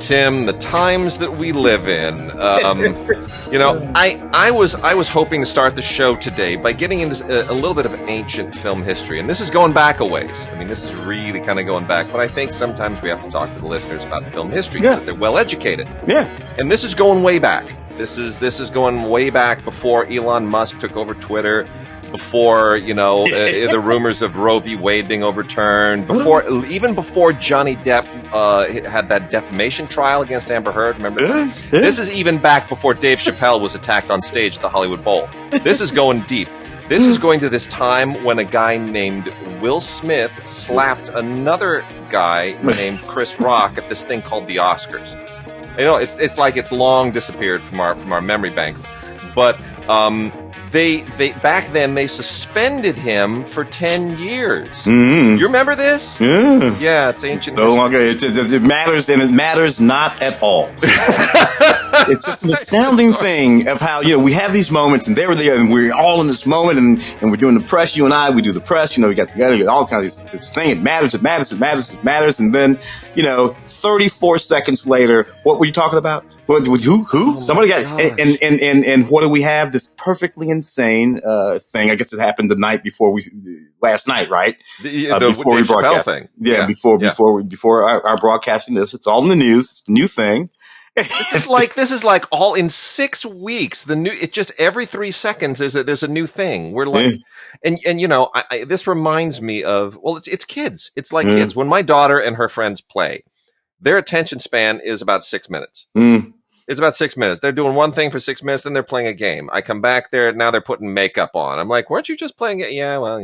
Tim, the times that we live in. I was hoping to start the show today by getting into a little bit of ancient film history, and this is going back a ways. I mean, this is really kind of going back, but I think sometimes we have to talk to the listeners about film history so that they're well educated. Yeah, and this is going way back. This is going way back before Elon Musk took over Twitter. Before, the rumors of Roe v. Wade being overturned, even before Johnny Depp had that defamation trial against Amber Heard, remember that? This is even back before Dave Chappelle was attacked on stage at the Hollywood Bowl. This is going deep. This is going to this time when a guy named Will Smith slapped another guy named Chris Rock at this thing called the Oscars. It's like it's long disappeared from our memory banks, but they back then they suspended him for 10 years. Mm-hmm. You remember this? Yeah, it's ancient. So long ago, it matters, and it matters not at all. It's just an astounding thing of how we have these moments, and and we're all in this moment, and we're doing the press. You and I, we do the press. We got together, all the time. This thing, it matters, and then 34 seconds later, what were you talking about? Who? Oh, somebody got and what do we have? This perfectly insane thing. I guess it happened the night before last night, right? Before we broadcast thing. Yeah, before our broadcasting this, it's all in the news. It's a new thing. This is like all in 6 weeks. It just every 3 seconds there's a new thing. We're like, and this reminds me of it's kids. It's like kids. When my daughter and her friends play, their attention span is about 6 minutes. It's about 6 minutes. They're doing one thing for 6 minutes, then they're playing a game. I come back there, now they're putting makeup on. I'm like, weren't you just playing it? Yeah, well,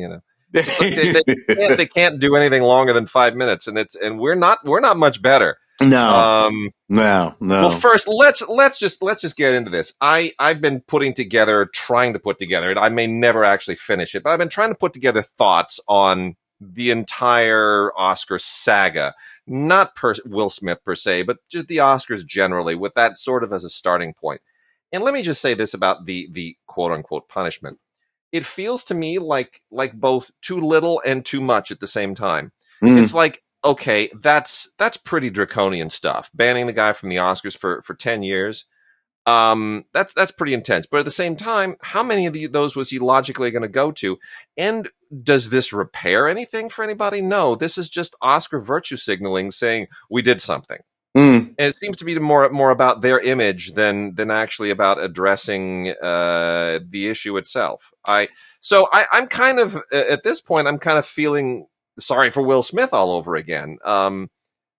they can't do anything longer than 5 minutes, and we're not much better. No. Well, first, let's just get into this. I've been trying to put together it. I may never actually finish it, but I've been trying to put together thoughts on the entire Oscar saga. Not Will Smith per se, but just the Oscars generally, with that sort of as a starting point. And let me just say this about the quote unquote punishment. It feels to me like both too little and too much at the same time. It's like, okay, that's pretty draconian stuff. Banning the guy from the Oscars for 10 years. That's pretty intense. But at the same time, how many of those was he logically going to go to? And does this repair anything for anybody? No, this is just Oscar virtue signaling, saying we did something. And it seems to be more about their image than actually about addressing the issue itself. I'm kind of at this point, I'm kind of feeling sorry for Will Smith all over again.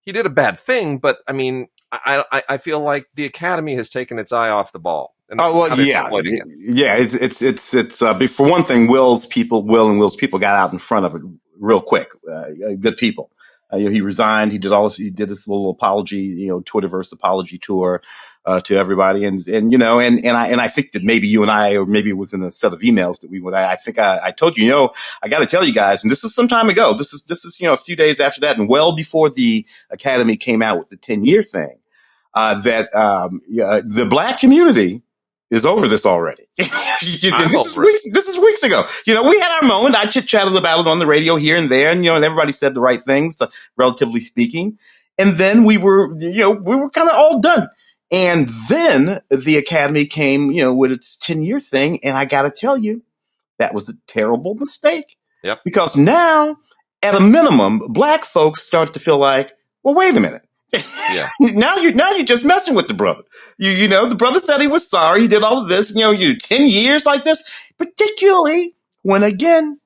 He did a bad thing, but I mean, I feel like the Academy has taken its eye off the ball. It's for one thing, Will and Will's people got out in front of it real quick. Good people. He resigned. He did all this. He did this little apology, Twitterverse apology tour to everybody, and I think that maybe you and I, or maybe it was in a set of emails that we would. I think I told you, I got to tell you guys, and this is some time ago. This is a few days after that, and well before the Academy came out with the 10-year thing, that the Black community is over this already. This is weeks ago. We had our moment. I chit-chatted about it on the radio here and there, and everybody said the right things, relatively speaking. And then we were kind of all done. And then the Academy came, with its 10-year thing, and I got to tell you, that was a terrible mistake. Yep. Because now, at a minimum, Black folks start to feel like, well, wait a minute. Yeah. now you're just messing with the brother. The brother said he was sorry. He did all of this. You 10 years like this, particularly when again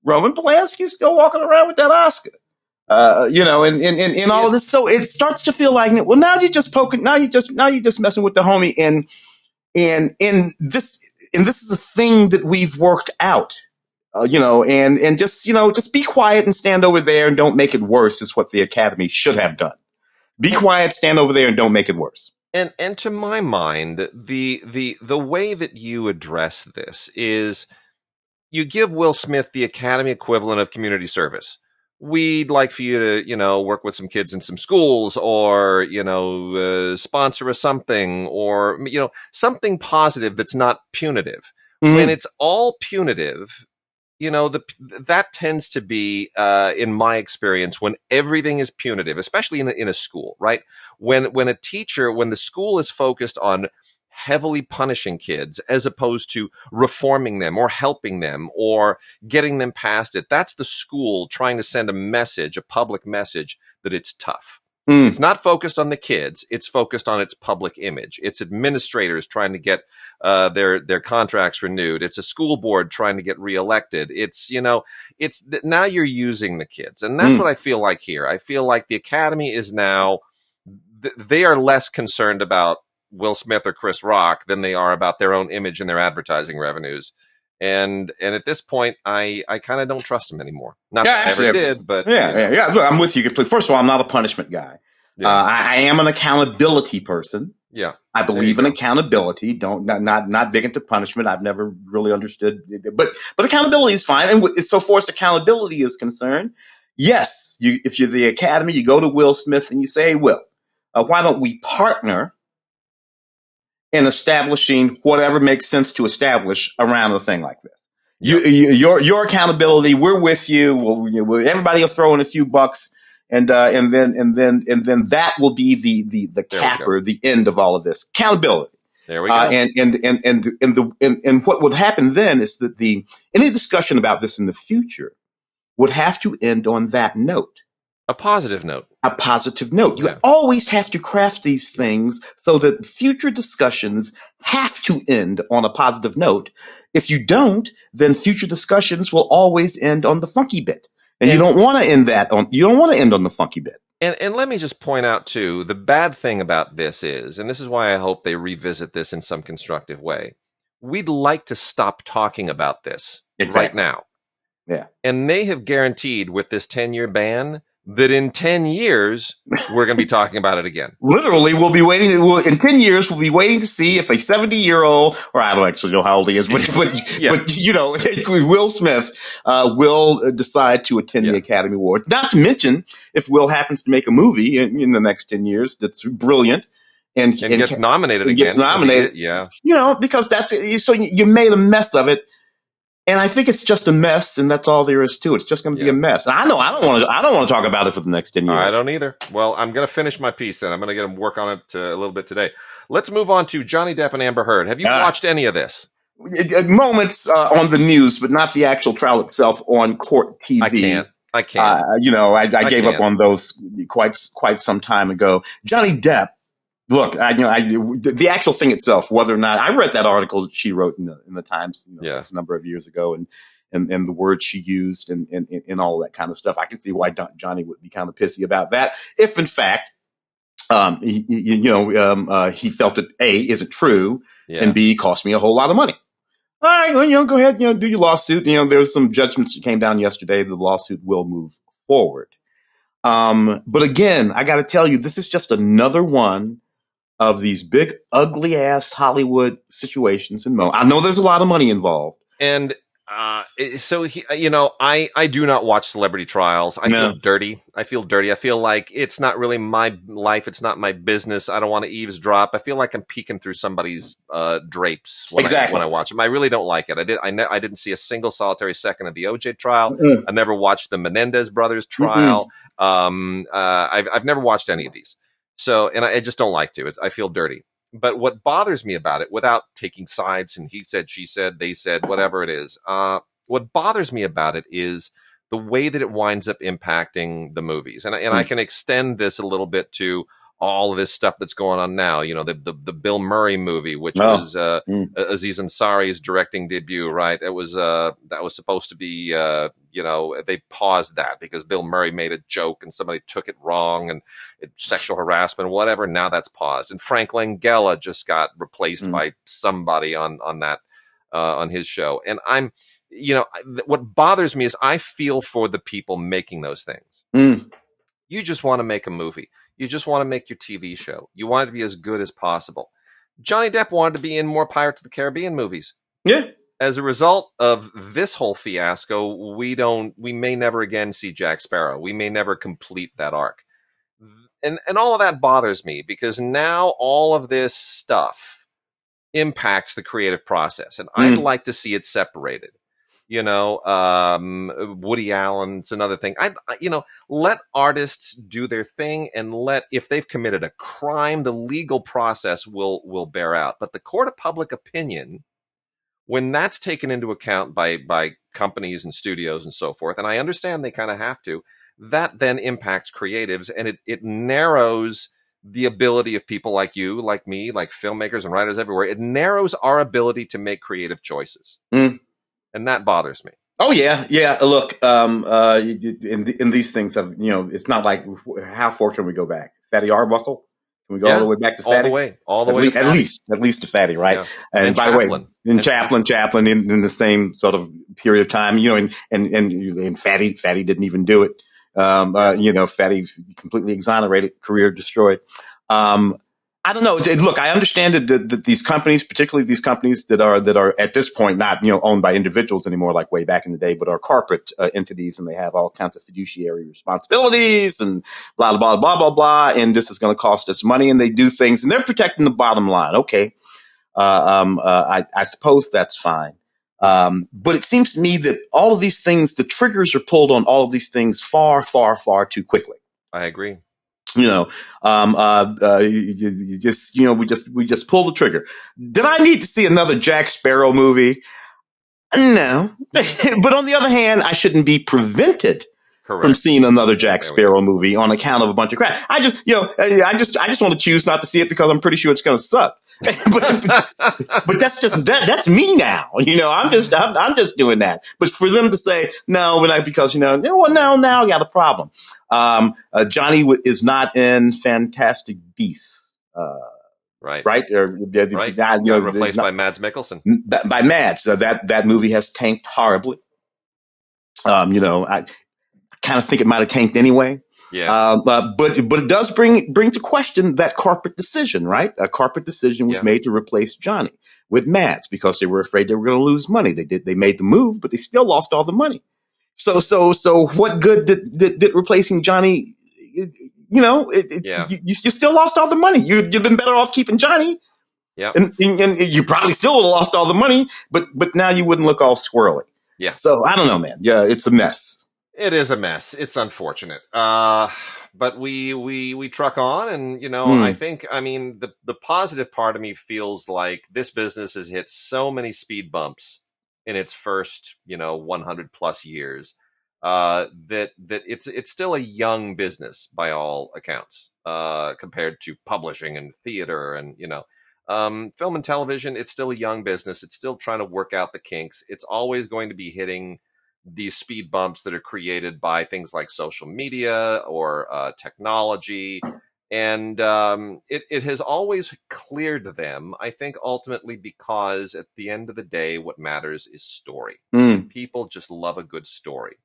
Roman Polanski's still walking around with that Oscar. And all of this. So it starts to feel like, well, now you're just poking. Now you're just messing with the homie. And this is a thing that we've worked out. Just be quiet and stand over there and don't make it worse is what the Academy should have done. Be quiet, stand over there, and don't make it worse. And to my mind, the way that you address this is you give Will Smith the Academy equivalent of community service. We'd like for you to, work with some kids in some schools, or sponsor us something, or something positive that's not punitive. When it's all punitive, that tends to be, in my experience, when everything is punitive, especially in a school, right? When the school is focused on heavily punishing kids as opposed to reforming them or helping them or getting them past it, that's the school trying to send a public message that it's tough. It's not focused on the kids. It's focused on its public image. It's administrators trying to get their contracts renewed. It's a school board trying to get reelected. It's now you're using the kids. And that's what I feel like here. I feel like the Academy is now, they are less concerned about Will Smith or Chris Rock than they are about their own image and their advertising revenues. And at this point, I kind of don't trust him anymore. Not that I ever did, but yeah. Look, I'm with you completely. First of all, I'm not a punishment guy. Yeah. I am an accountability person. Yeah, I believe in accountability. Not big into punishment. I've never really understood, but accountability is fine. And so far as accountability is concerned, yes, if you're the Academy, you go to Will Smith and you say, "Hey, Will, why don't we partner in establishing whatever makes sense to establish around a thing like this? Your accountability, we're with you. Everybody will throw in a few bucks, and then that will be the capper, the end of all of this accountability. There we go. And what would happen then is that any discussion about this in the future would have to end on that note. A positive note. A positive note. You always have to craft these things so that future discussions have to end on a positive note. If you don't, then future discussions will always end on the funky bit. And you don't want to end on the funky bit. And let me just point out too, the bad thing about this is, and this is why I hope they revisit this in some constructive way, we'd like to stop talking about this right now. Yeah. And they have guaranteed with this 10-year ban that in 10 years, we're going to be talking about it again. Literally, we'll be waiting. In 10 years, we'll be waiting to see if a 70-year-old, or I don't actually know how old he is, but Will Smith will decide to attend the Academy Awards. Not to mention, if Will happens to make a movie in the next 10 years that's brilliant and gets nominated again. Gets nominated. Because so you made a mess of it. And I think it's just a mess, and that's all there is to it. It's just going to be a mess. And I don't want to talk about it for the next 10 years. I don't either. Well, I'm going to finish my piece then. I'm going to get him work on it a little bit today. Let's move on to Johnny Depp and Amber Heard. Have you watched any of this? Moments on the news, but not the actual trial itself on court TV. I can't. I gave up on those quite some time ago. Johnny Depp. Look, the actual thing itself, whether or not I read that article that she wrote in the Times, a number of years ago, and the words she used and all that kind of stuff. I can see why Johnny would be kind of pissy about that if, in fact, he felt it A, isn't true, and B, cost me a whole lot of money. All right, well, go ahead, do your lawsuit. There's some judgments that came down yesterday. The lawsuit will move forward. But again, I got to tell you, this is just another one of these big, ugly ass Hollywood situations. And I know there's a lot of money involved. And so, I do not watch celebrity trials. I feel dirty. I feel like it's not really my life. It's not my business. I don't want to eavesdrop. I feel like I'm peeking through somebody's drapes when I watch them. I really don't like it. I didn't see a single solitary second of the OJ trial. I never watched the Menendez brothers trial. I've never watched any of these. So, and I just don't like to. I feel dirty. But what bothers me about it, without taking sides and he said, she said, they said, whatever it is, what bothers me about it is the way that it winds up impacting the movies. And I can extend this a little bit to all of this stuff that's going on now. The Bill Murray movie, which was Aziz Ansari's directing debut, right? That was supposed to be, they paused that because Bill Murray made a joke and somebody took it wrong and sexual harassment, whatever. Now that's paused. And Frank Langella just got replaced by somebody on his show. And what bothers me is I feel for the people making those things. You just want to make a movie. You just want to make your TV show. You want it to be as good as possible. Johnny Depp wanted to be in more Pirates of the Caribbean movies. Yeah. As a result of this whole fiasco, we may never again see Jack Sparrow. We may never complete that arc. And all of that bothers me because now all of this stuff impacts the creative process. And I'd like to see it separated. Woody Allen's another thing. Let artists do their thing, and if they've committed a crime, the legal process will bear out. But the court of public opinion, when that's taken into account by companies and studios and so forth, and I understand they kind of have to, that then impacts creatives, and it narrows the ability of people like you, like me, like filmmakers and writers everywhere. It narrows our ability to make creative choices. And that bothers me. Oh yeah. Look, in these things, it's not like how far can we go back? Fatty Arbuckle? Can we go all the way back to Fatty? All the way. At least to Fatty, right? Yeah. And by Chaplin. the way, Chaplin in the same sort of period of time, and Fatty didn't even do it. Fatty completely exonerated, career destroyed. I don't know. Look, I understand that these companies, particularly these companies that are at this point not owned by individuals anymore, like way back in the day, but are corporate entities, and they have all kinds of fiduciary responsibilities and blah blah blah blah blah. And this is going to cost us money, and they do things, and they're protecting the bottom line. Okay, I suppose that's fine. But it seems to me that all of these things, the triggers are pulled on all of these things far, far, far too quickly. I agree. We just pull the trigger. Did I need to see another Jack Sparrow movie? No. But on the other hand, I shouldn't be prevented from seeing another Jack Sparrow movie on account of a bunch of crap. I just want to choose not to see it because I'm pretty sure it's going to suck. but that's me now. I'm just doing that. But for them to say no, we're not, because now I got a problem. Johnny is not in Fantastic Beasts. Right. Right. Replaced by Mads Mikkelsen. By Mads. That movie has tanked horribly. I kind of think it might have tanked anyway. Yeah. But it does bring to question that corporate decision, right? A corporate decision was made to replace Johnny with Mads because they were afraid they were going to lose money. They made the move, but they still lost all the money. So what good did replacing Johnny? You still lost all the money. You've been better off keeping Johnny. Yeah. And you probably still would have lost all the money, but now you wouldn't look all squirrely. Yeah. So I don't know, man. Yeah, it's a mess. It is a mess. It's unfortunate. But we truck on, and I think, the positive part of me feels like this business has hit so many speed bumps in its first 100 plus years that it's still a young business by all accounts compared to publishing and theater and film and television. It's still a young business. It's still trying to work out the kinks. It's always going to be hitting these speed bumps that are created by things like social media or technology. And it has always cleared them, I think, ultimately, because at the end of the day, what matters is story. People just love a good story.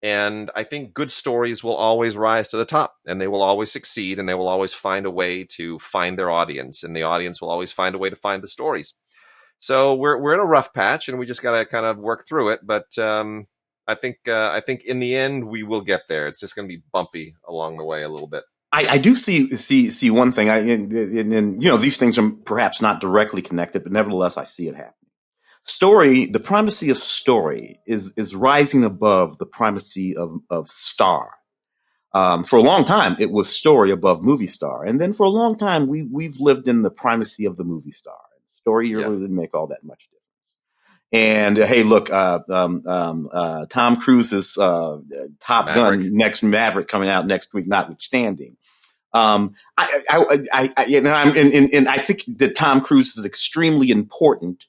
And I think good stories will always rise to the top, and they will always succeed, and they will always find a way to find their audience, and the audience will always find a way to find the stories. So we're in a rough patch, and we just got to kind of work through it. But I think in the end we will get there. It's just going to be bumpy along the way a little bit. I do see one thing. These things are perhaps not directly connected, but nevertheless I see it happening. Story, the primacy of story is rising above the primacy of star. For a long time, it was story above movie star, and then for a long time we've lived in the primacy of the movie star. Story really didn't make all that much difference. And hey, look, Tom Cruise's Top Gun, next Maverick coming out next week, notwithstanding. I think that Tom Cruise is extremely important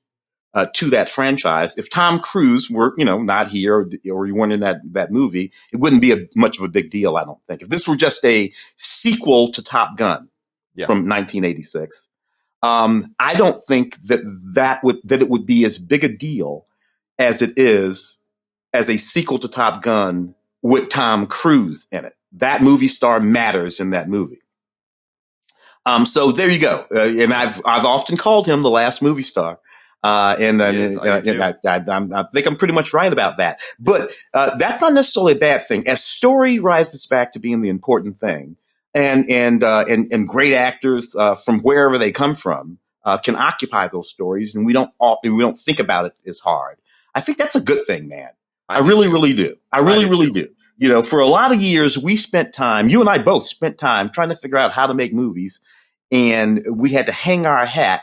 to that franchise. If Tom Cruise were, not here or you weren't in that movie, it wouldn't be much of a big deal, I don't think. If this were just a sequel to Top Gun from 1986. I don't think that it would be as big a deal as it is as a sequel to Top Gun with Tom Cruise in it. That movie star matters in that movie. So there you go. And I've often called him the last movie star. I think I'm pretty much right about that. But that's not necessarily a bad thing. As story rises back to being the important thing, and great actors from wherever they come from can occupy those stories, and we don't think about it as hard. I think that's a good thing, man. I really, really do. I really do. You know, for a lot of years, we spent time, you and I both spent time trying to figure out how to make movies. And we had to hang our hat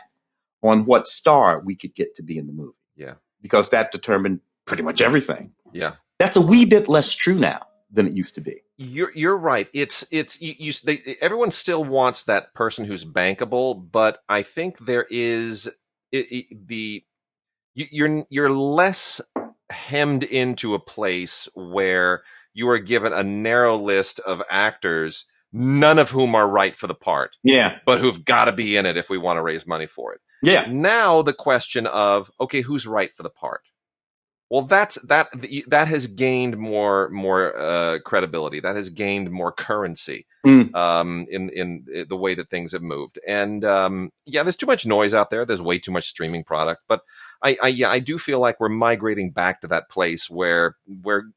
on what star we could get to be in the movie. Yeah. Because that determined pretty much everything. Yeah. That's a wee bit less true now than it used to be. You're right. Everyone still wants that person who's bankable, but I think there is you're less hemmed into a place where you are given a narrow list of actors, none of whom are right for the part. Yeah. But who've got to be in it if we want to raise money for it. Yeah. Now the question of, okay, who's right for the part? Well, that has gained more credibility. That has gained more currency in the way that things have moved. And there's too much noise out there. There's way too much streaming product. But I do feel like we're migrating back to that place where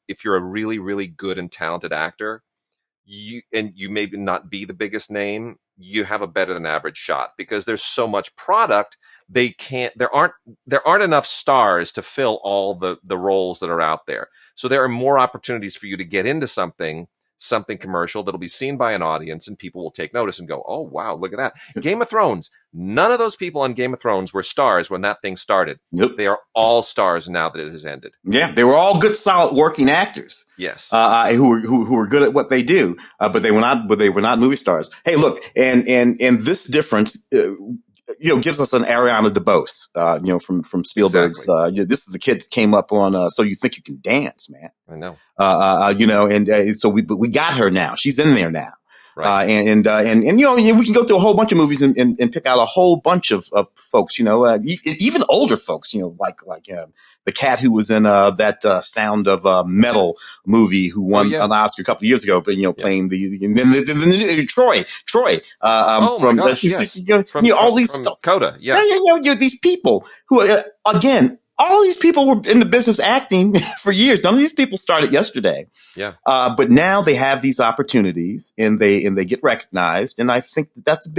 if you're a really, really good and talented actor, you maybe not be the biggest name, you have a better than average shot because there's so much product. There aren't enough stars to fill all the roles that are out there. So there are more opportunities for you to get into something commercial that'll be seen by an audience and people will take notice and go, oh, wow, look at that. Game of Thrones. None of those people on Game of Thrones were stars when that thing started. Nope. They are all stars now that it has ended. Yeah. They were all good, solid working actors. Yes. Who were good at what they do. But they were not movie stars. Hey, look, and this difference, gives us an Ariana DeBose, from Spielberg's. Exactly. This is a kid that came up on So You Think You Can Dance, man. I know. So we got her now. She's in there now. Right. And we can go through a whole bunch of movies and pick out a whole bunch of folks, even older folks, like the cat who was in that Sound of Metal movie who won an Oscar a couple of years ago, but playing the Troy from my gosh, yes. From all these stuff. Coda, these people who again. All these people were in the business acting for years. None of these people started yesterday. Yeah. But now they have these opportunities and they get recognized. And I think that's a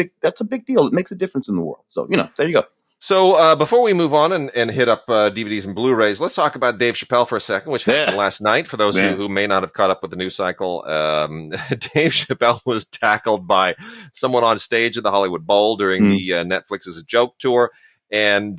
big deal. It makes a difference in the world. So, there you go. So before we move on and hit up DVDs and Blu-rays, let's talk about Dave Chappelle for a second, which happened last night. For those who may not have caught up with the news cycle, Dave Chappelle was tackled by someone on stage at the Hollywood Bowl during the Netflix as a Joke tour. And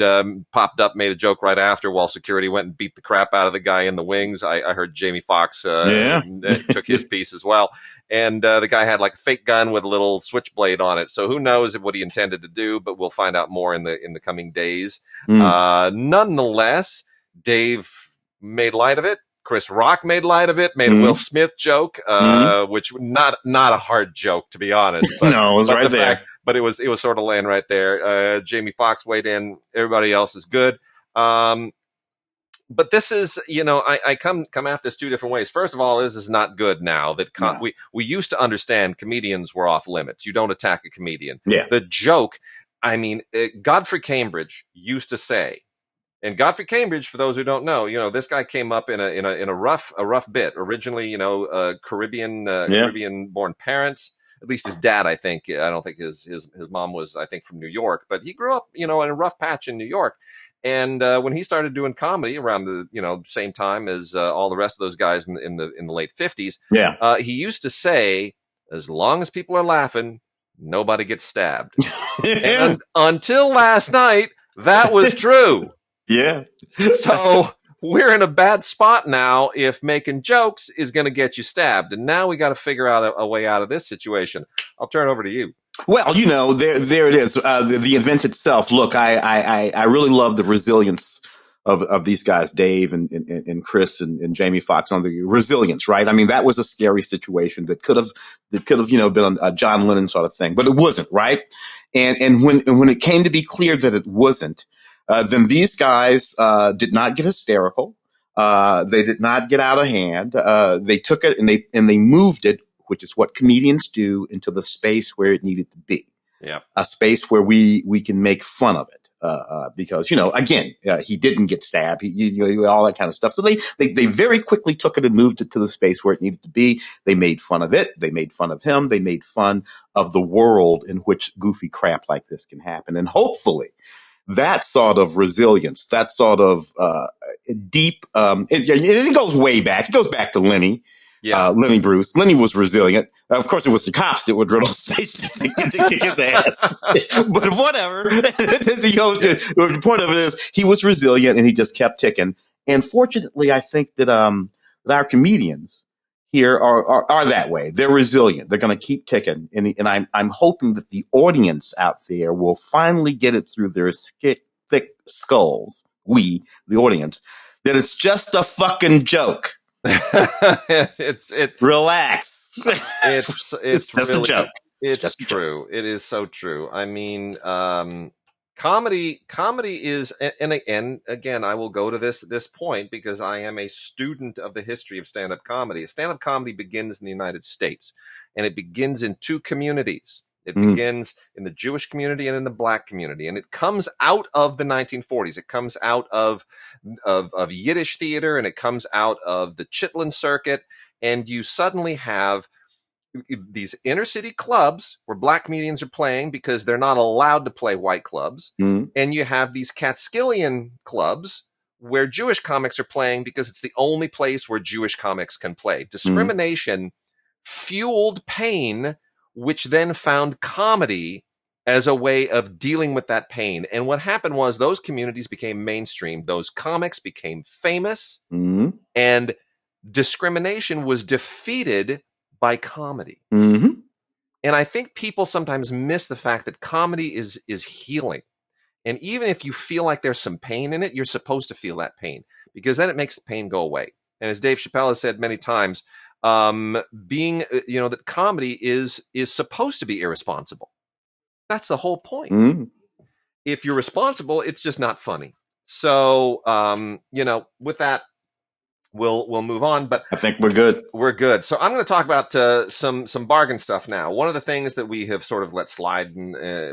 popped up, made a joke right after while security went and beat the crap out of the guy in the wings. I heard Jamie Foxx took his piece as well. And the guy had like a fake gun with a little switchblade on it. So who knows what he intended to do, but we'll find out more in the coming days. Nonetheless, Dave made light of it. Chris Rock made light of it, made a Will Smith joke, which not a hard joke, to be honest. But, no, it was right there. But it was sort of laying right there. Jamie Foxx weighed in. Everybody else is good. But this is, I come at this two different ways. First of all, this is not good now. We used to understand comedians were off limits. You don't attack a comedian. Yeah. The joke, Godfrey Cambridge used to say, and Godfrey Cambridge, for those who don't know, this guy came up in a rough bit. Originally, Caribbean born parents. At least his dad, I think. I don't think his mom was, I think, from New York, but he grew up, in a rough patch in New York. And when he started doing comedy around the same time as all the rest of those guys in the late 50s, he used to say, as long as people are laughing, nobody gets stabbed. And until last night, that was true. Yeah. So we're in a bad spot now if making jokes is going to get you stabbed. And now we got to figure out a way out of this situation. I'll turn it over to you. Well, there it is. The event itself. Look, I really love the resilience of these guys, Dave and Chris and Jamie Foxx, on the resilience, right? I mean, that was a scary situation that could have been a John Lennon sort of thing, but it wasn't, right? And when it came to be clear that it wasn't, then these guys did not get hysterical. They did not get out of hand. They took it and they moved it, which is what comedians do, into the space where it needed to be. Yeah, a space where we can make fun of it. Because again, he didn't get stabbed. All that kind of stuff. So they very quickly took it and moved it to the space where it needed to be. They made fun of it. They made fun of him. They made fun of the world in which goofy crap like this can happen. And hopefully that sort of resilience, that sort of deep, it goes way back. It goes back to Lenny. Yeah. Lenny Bruce. Lenny was resilient. Of course, it was the cops that would run on stage to kick his ass. But whatever. The point of it is he was resilient and he just kept ticking. And fortunately, I think that that our comedians here are that way. They're resilient. They're going to keep ticking. And I'm hoping that the audience out there will finally get it through their thick skulls. We, the audience, that it's just a fucking joke. Relax. It's just really, a joke. It's true. It is so true. I mean, comedy is, and again, I will go to this point because I am a student of the history of stand-up comedy. Stand-up comedy begins in the United States, and it begins in two communities. It begins in the Jewish community and in the Black community, and it comes out of the 1940s. It comes out of Yiddish theater, and it comes out of the Chitlin circuit, and you suddenly have these inner city clubs where Black comedians are playing because they're not allowed to play white clubs, and you have these Catskillian clubs where Jewish comics are playing because it's the only place where Jewish comics can play. Discrimination fueled pain, which then found comedy as a way of dealing with that pain. And what happened was those communities became mainstream. Those comics became famous, and discrimination was defeated by comedy. And I think people sometimes miss the fact that comedy is healing. And even if you feel like there's some pain in it, you're supposed to feel that pain because then it makes the pain go away. And as Dave Chappelle has said many times, that comedy is supposed to be irresponsible. That's the whole point. If you're responsible, it's just not funny. So, with that, we'll move on. But I think we're good. We're good. So I'm going to talk about some bargain stuff now. One of the things that we have sort of let slide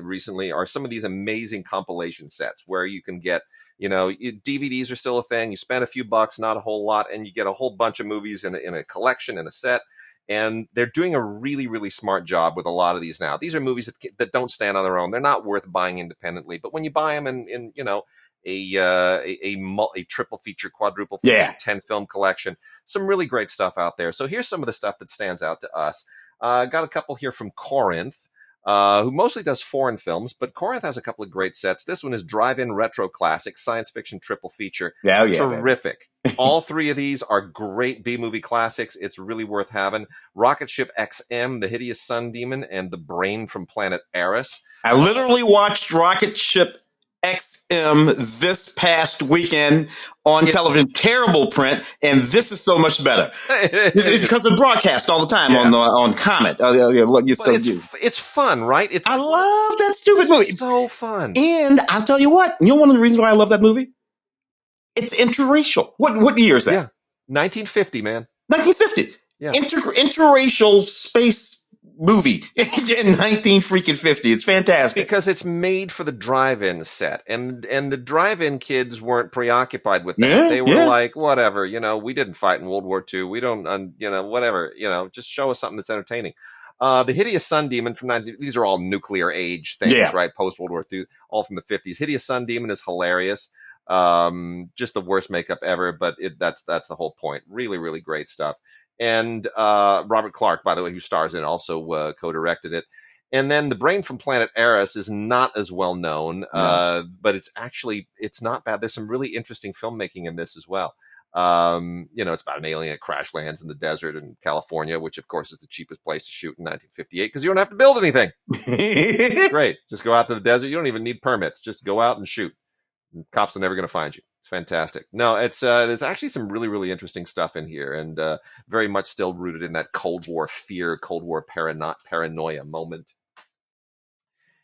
recently are some of these amazing compilation sets where you can get, DVDs are still a thing. You spend a few bucks, not a whole lot, and you get a whole bunch of movies in a collection, in a set. And they're doing a really, really smart job with a lot of these now. These are movies that don't stand on their own. They're not worth buying independently. But when you buy them in a triple feature, quadruple feature, 10 film collection, some really great stuff out there. So here's some of the stuff that stands out to us. Got a couple here from Corinth, who mostly does foreign films, but Corinth has a couple of great sets. This one is Drive-In Retro Classic, science fiction triple feature. Terrific. All three of these are great B-movie classics. It's really worth having. Rocketship XM, The Hideous Sun Demon, and The Brain from Planet Arous. I literally watched Rocketship XM this past weekend on television. Terrible print, and this is so much better. It's because of broadcast all the time on Comet. It's fun, right? I love that stupid movie. It's so fun. And I'll tell you what, one of the reasons why I love that movie? It's interracial. What year is that? Yeah, 1950, man. 1950. Yeah, interracial space movie in 1950. It's fantastic because it's made for the drive-in set, and the drive-in kids weren't preoccupied with that. They were like, whatever, we didn't fight in World War II. We don't, whatever, just show us something that's entertaining. The Hideous Sun Demon from these are all nuclear age things, right? Post World War II, all from the 50s. Hideous Sun Demon is hilarious. Just the worst makeup ever, but that's the whole point. Really, really great stuff. And Robert Clark, by the way, who stars in it, also co-directed it. And then The Brain from Planet Arous is not as well known, but it's not bad. There's some really interesting filmmaking in this as well. It's about an alien that crash lands in the desert in California, which of course is the cheapest place to shoot in 1958 because you don't have to build anything. Great. Just go out to the desert. You don't even need permits. Just go out and shoot. Cops are never going to find you. It's fantastic. No, it's there's actually some really, really interesting stuff in here, and very much still rooted in that Cold War fear, Cold War paranoia moment.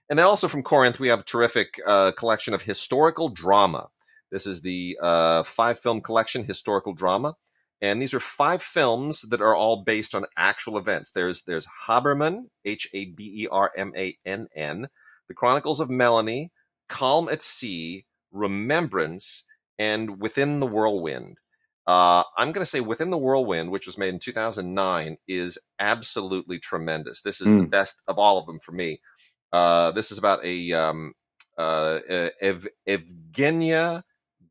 And then also from Corinth, we have a terrific collection of historical drama. This is the 5-film collection, Historical Drama. And these are 5 films that are all based on actual events. There's Habermann, Habermann, The Chronicles of Melanie, Calm at Sea, Remembrance, and Within the Whirlwind. I'm going to say Within the Whirlwind, which was made in 2009, is absolutely tremendous. This is the best of all of them for me. This is about a Evgenia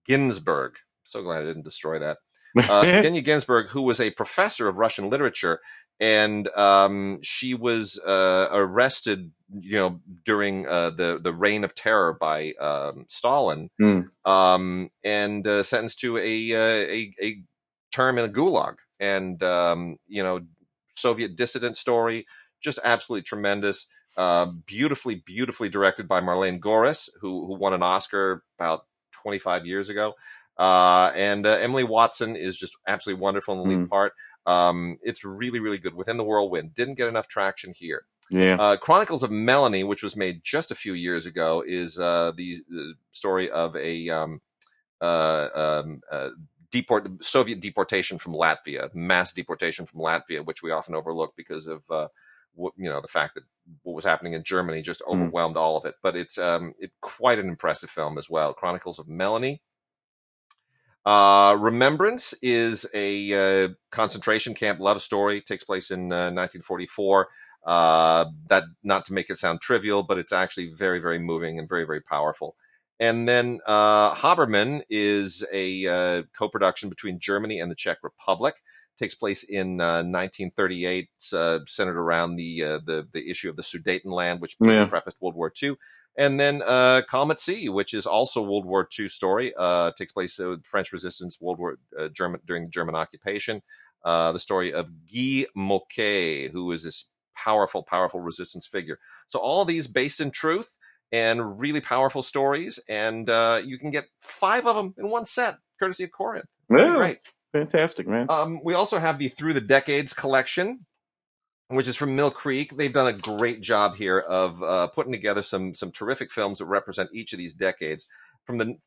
Ginsburg. So glad I didn't destroy that. Evgenia Ginsburg, who was a professor of Russian literature, and she was arrested, during the reign of terror by Stalin, and sentenced to a term in a gulag. And Soviet dissident story, just absolutely tremendous. Beautifully directed by Marlene Goris, who won an Oscar about 25 years ago. And Emily Watson is just absolutely wonderful in the lead part. It's really, really good. Within the Whirlwind didn't get enough traction here. Yeah. Chronicles of Melanie, which was made just a few years ago, is the story of a Soviet deportation from Latvia, mass deportation from Latvia, which we often overlook because of the fact that what was happening in Germany just overwhelmed all of it. But it's quite an impressive film as well. Chronicles of Melanie. Remembrance is a concentration camp love story. Takes place in 1944. That, not to make it sound trivial, but it's actually very, very moving and very, very powerful. And then Habermann is a co-production between Germany and the Czech Republic. Takes place in 1938, centered around the issue of the Sudetenland, which prefaced World War II. And then Calm at Sea, which is also a World War II story, takes place with French resistance, during the German occupation. The story of Guy Moquet, who is this powerful, powerful resistance figure. So all of these based in truth and really powerful stories, and you can get 5 of them in one set, courtesy of Corinth. Yeah, great. Fantastic, man. We also have the Through the Decades collection, which is from Mill Creek. They've done a great job here of putting together some terrific films that represent each of these decades.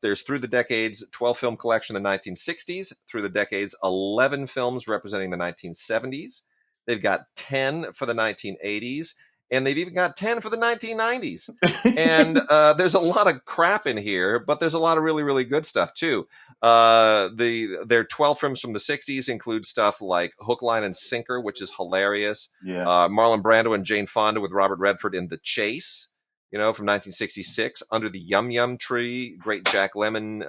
There's Through the Decades 12 film collection in the 1960s, Through the Decades 11 films representing the 1970s. They've got 10 for the 1980s, and they've even got 10 for the 1990s. And there's a lot of crap in here, but there's a lot of really, really good stuff too. Their 12 films from the 60s include stuff like Hook, Line, and Sinker, which is hilarious. Yeah. Marlon Brando and Jane Fonda with Robert Redford in The Chase, from 1966. Under the Yum Yum Tree, great Jack Lemmon,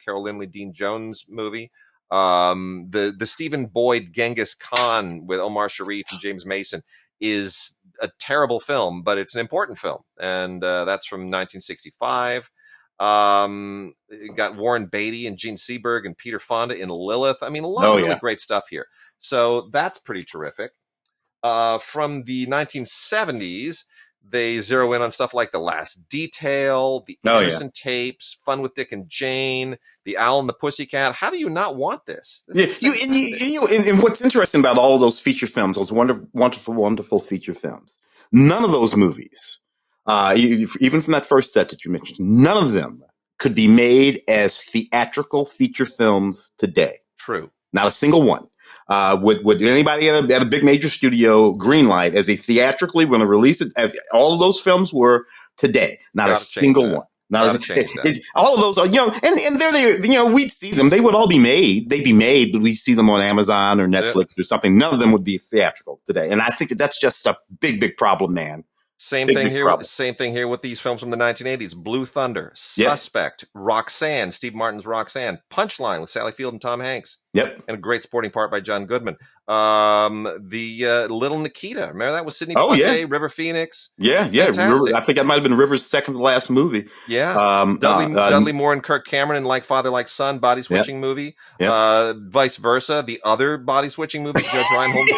Carol Lindley, Dean Jones movie. The Stephen Boyd Genghis Khan with Omar Sharif and James Mason is a terrible film, but it's an important film, and that's from 1965. Got Warren Beatty and Gene Seberg and Peter Fonda in Lilith. I mean, a lot of really great stuff here. So that's pretty terrific. From the 1970s, they zero in on stuff like The Last Detail, The Anderson Tapes, Fun with Dick and Jane, The Owl and the Pussycat. How do you not want this? And what's interesting about all of those feature films, those wonderful feature films, none of those movies, even from that first set that you mentioned, none of them could be made as theatrical feature films today. True. Not a single one. Would anybody at a big major studio greenlight as a theatrically, we're going to release it as all of those films were today? Not a single one. All of those are, and they're we'd see them. They would all be made. They'd be made, but we see them on Amazon or Netflix or something. None of them would be theatrical today. And I think that's just a big, big problem, man. Same thing here with these films from the 1980s. Blue Thunder, Suspect, Roxanne, Steve Martin's Roxanne, Punchline with Sally Field and Tom Hanks. Yep. And a great supporting part by John Goodman. The Little Nikita. Remember that was Sidney Poitier, River Phoenix. Yeah. I think that might have been River's second to last movie. Yeah. Dudley Moore and Kirk Cameron in Like Father, Like Son, body switching movie. Vice versa, the other body switching movie, Judge Reinhold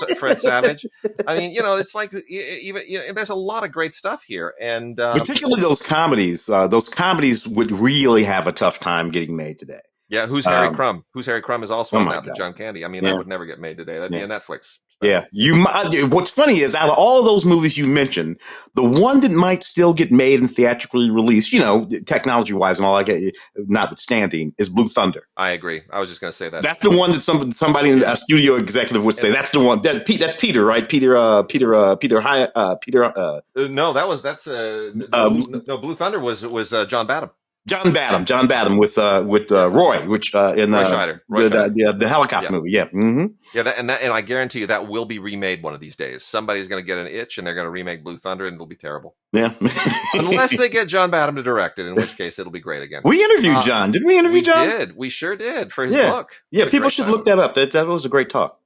and Fred Savage. I mean, it's like there's a lot of great stuff here, and particularly those comedies. Those comedies would really have a tough time getting made today. Yeah, Who's Harry Crumb? Who's Harry Crumb is also on that with John Candy. I mean, that would never get made today. That'd be a Netflix. Yeah. What's funny is out of all of those movies you mentioned, the one that might still get made and theatrically released, technology wise and all that, notwithstanding, is Blue Thunder. I agree. I was just going to say that. That's the one that somebody in a studio executive would say. That's the one. That's Peter, right? Peter. No, Blue Thunder was John Badham. John Badham with Roy, which in Roy Scheider. the helicopter movie. Yeah. Mm-hmm. Yeah, and I guarantee you that will be remade one of these days. Somebody's going to get an itch and they're going to remake Blue Thunder, and it'll be terrible. Yeah. Unless they get John Badham to direct it, in which case it'll be great again. We interviewed John. Didn't we interview John? We did. We sure did for his book. Yeah, people should look that up. That was a great talk.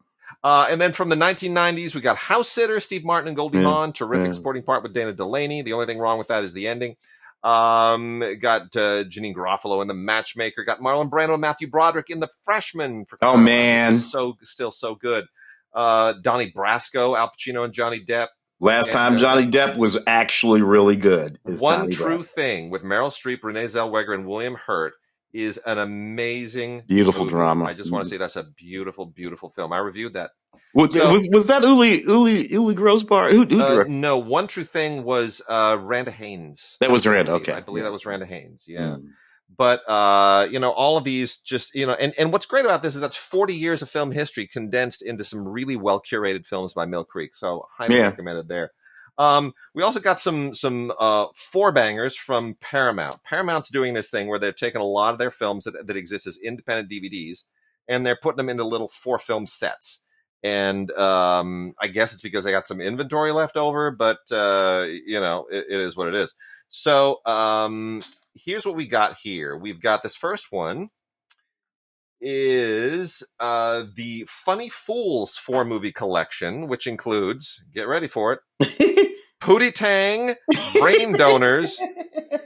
And then from the 1990s, we got House Sitter, Steve Martin and Goldie Hawn. Terrific supporting part with Dana Delaney. The only thing wrong with that is the ending. Got Janine Garofalo in The Matchmaker. Got Marlon Brando and Matthew Broderick in The Freshman. Oh man, still so good. Donnie Brasco, Al Pacino, and Johnny Depp. Last time Johnny Depp was actually really good. One True Thing with Meryl Streep, Renee Zellweger, and William Hurt is an amazing, beautiful movie. drama. I just want to say that's a beautiful, beautiful film. I reviewed that. Was that Uli Grosbar? Who directed? No, One True Thing was Randa Haynes. That was Randa. Okay, I believe that was Randa Haynes. Yeah. But, all of these just, and what's great about this is that's 40 years of film history condensed into some really well curated films by Mill Creek. So highly recommended there. We also got some four bangers from Paramount. Paramount's doing this thing where they're taking a lot of their films that exist as independent DVDs and they're putting them into little 4-film sets. And, I guess it's because they got some inventory left over, but, it is what it is. So, here's what we got here. We've got this first one is the Funny Fools 4-movie collection, which includes, get ready for it, Pootie Tang, Brain Donors,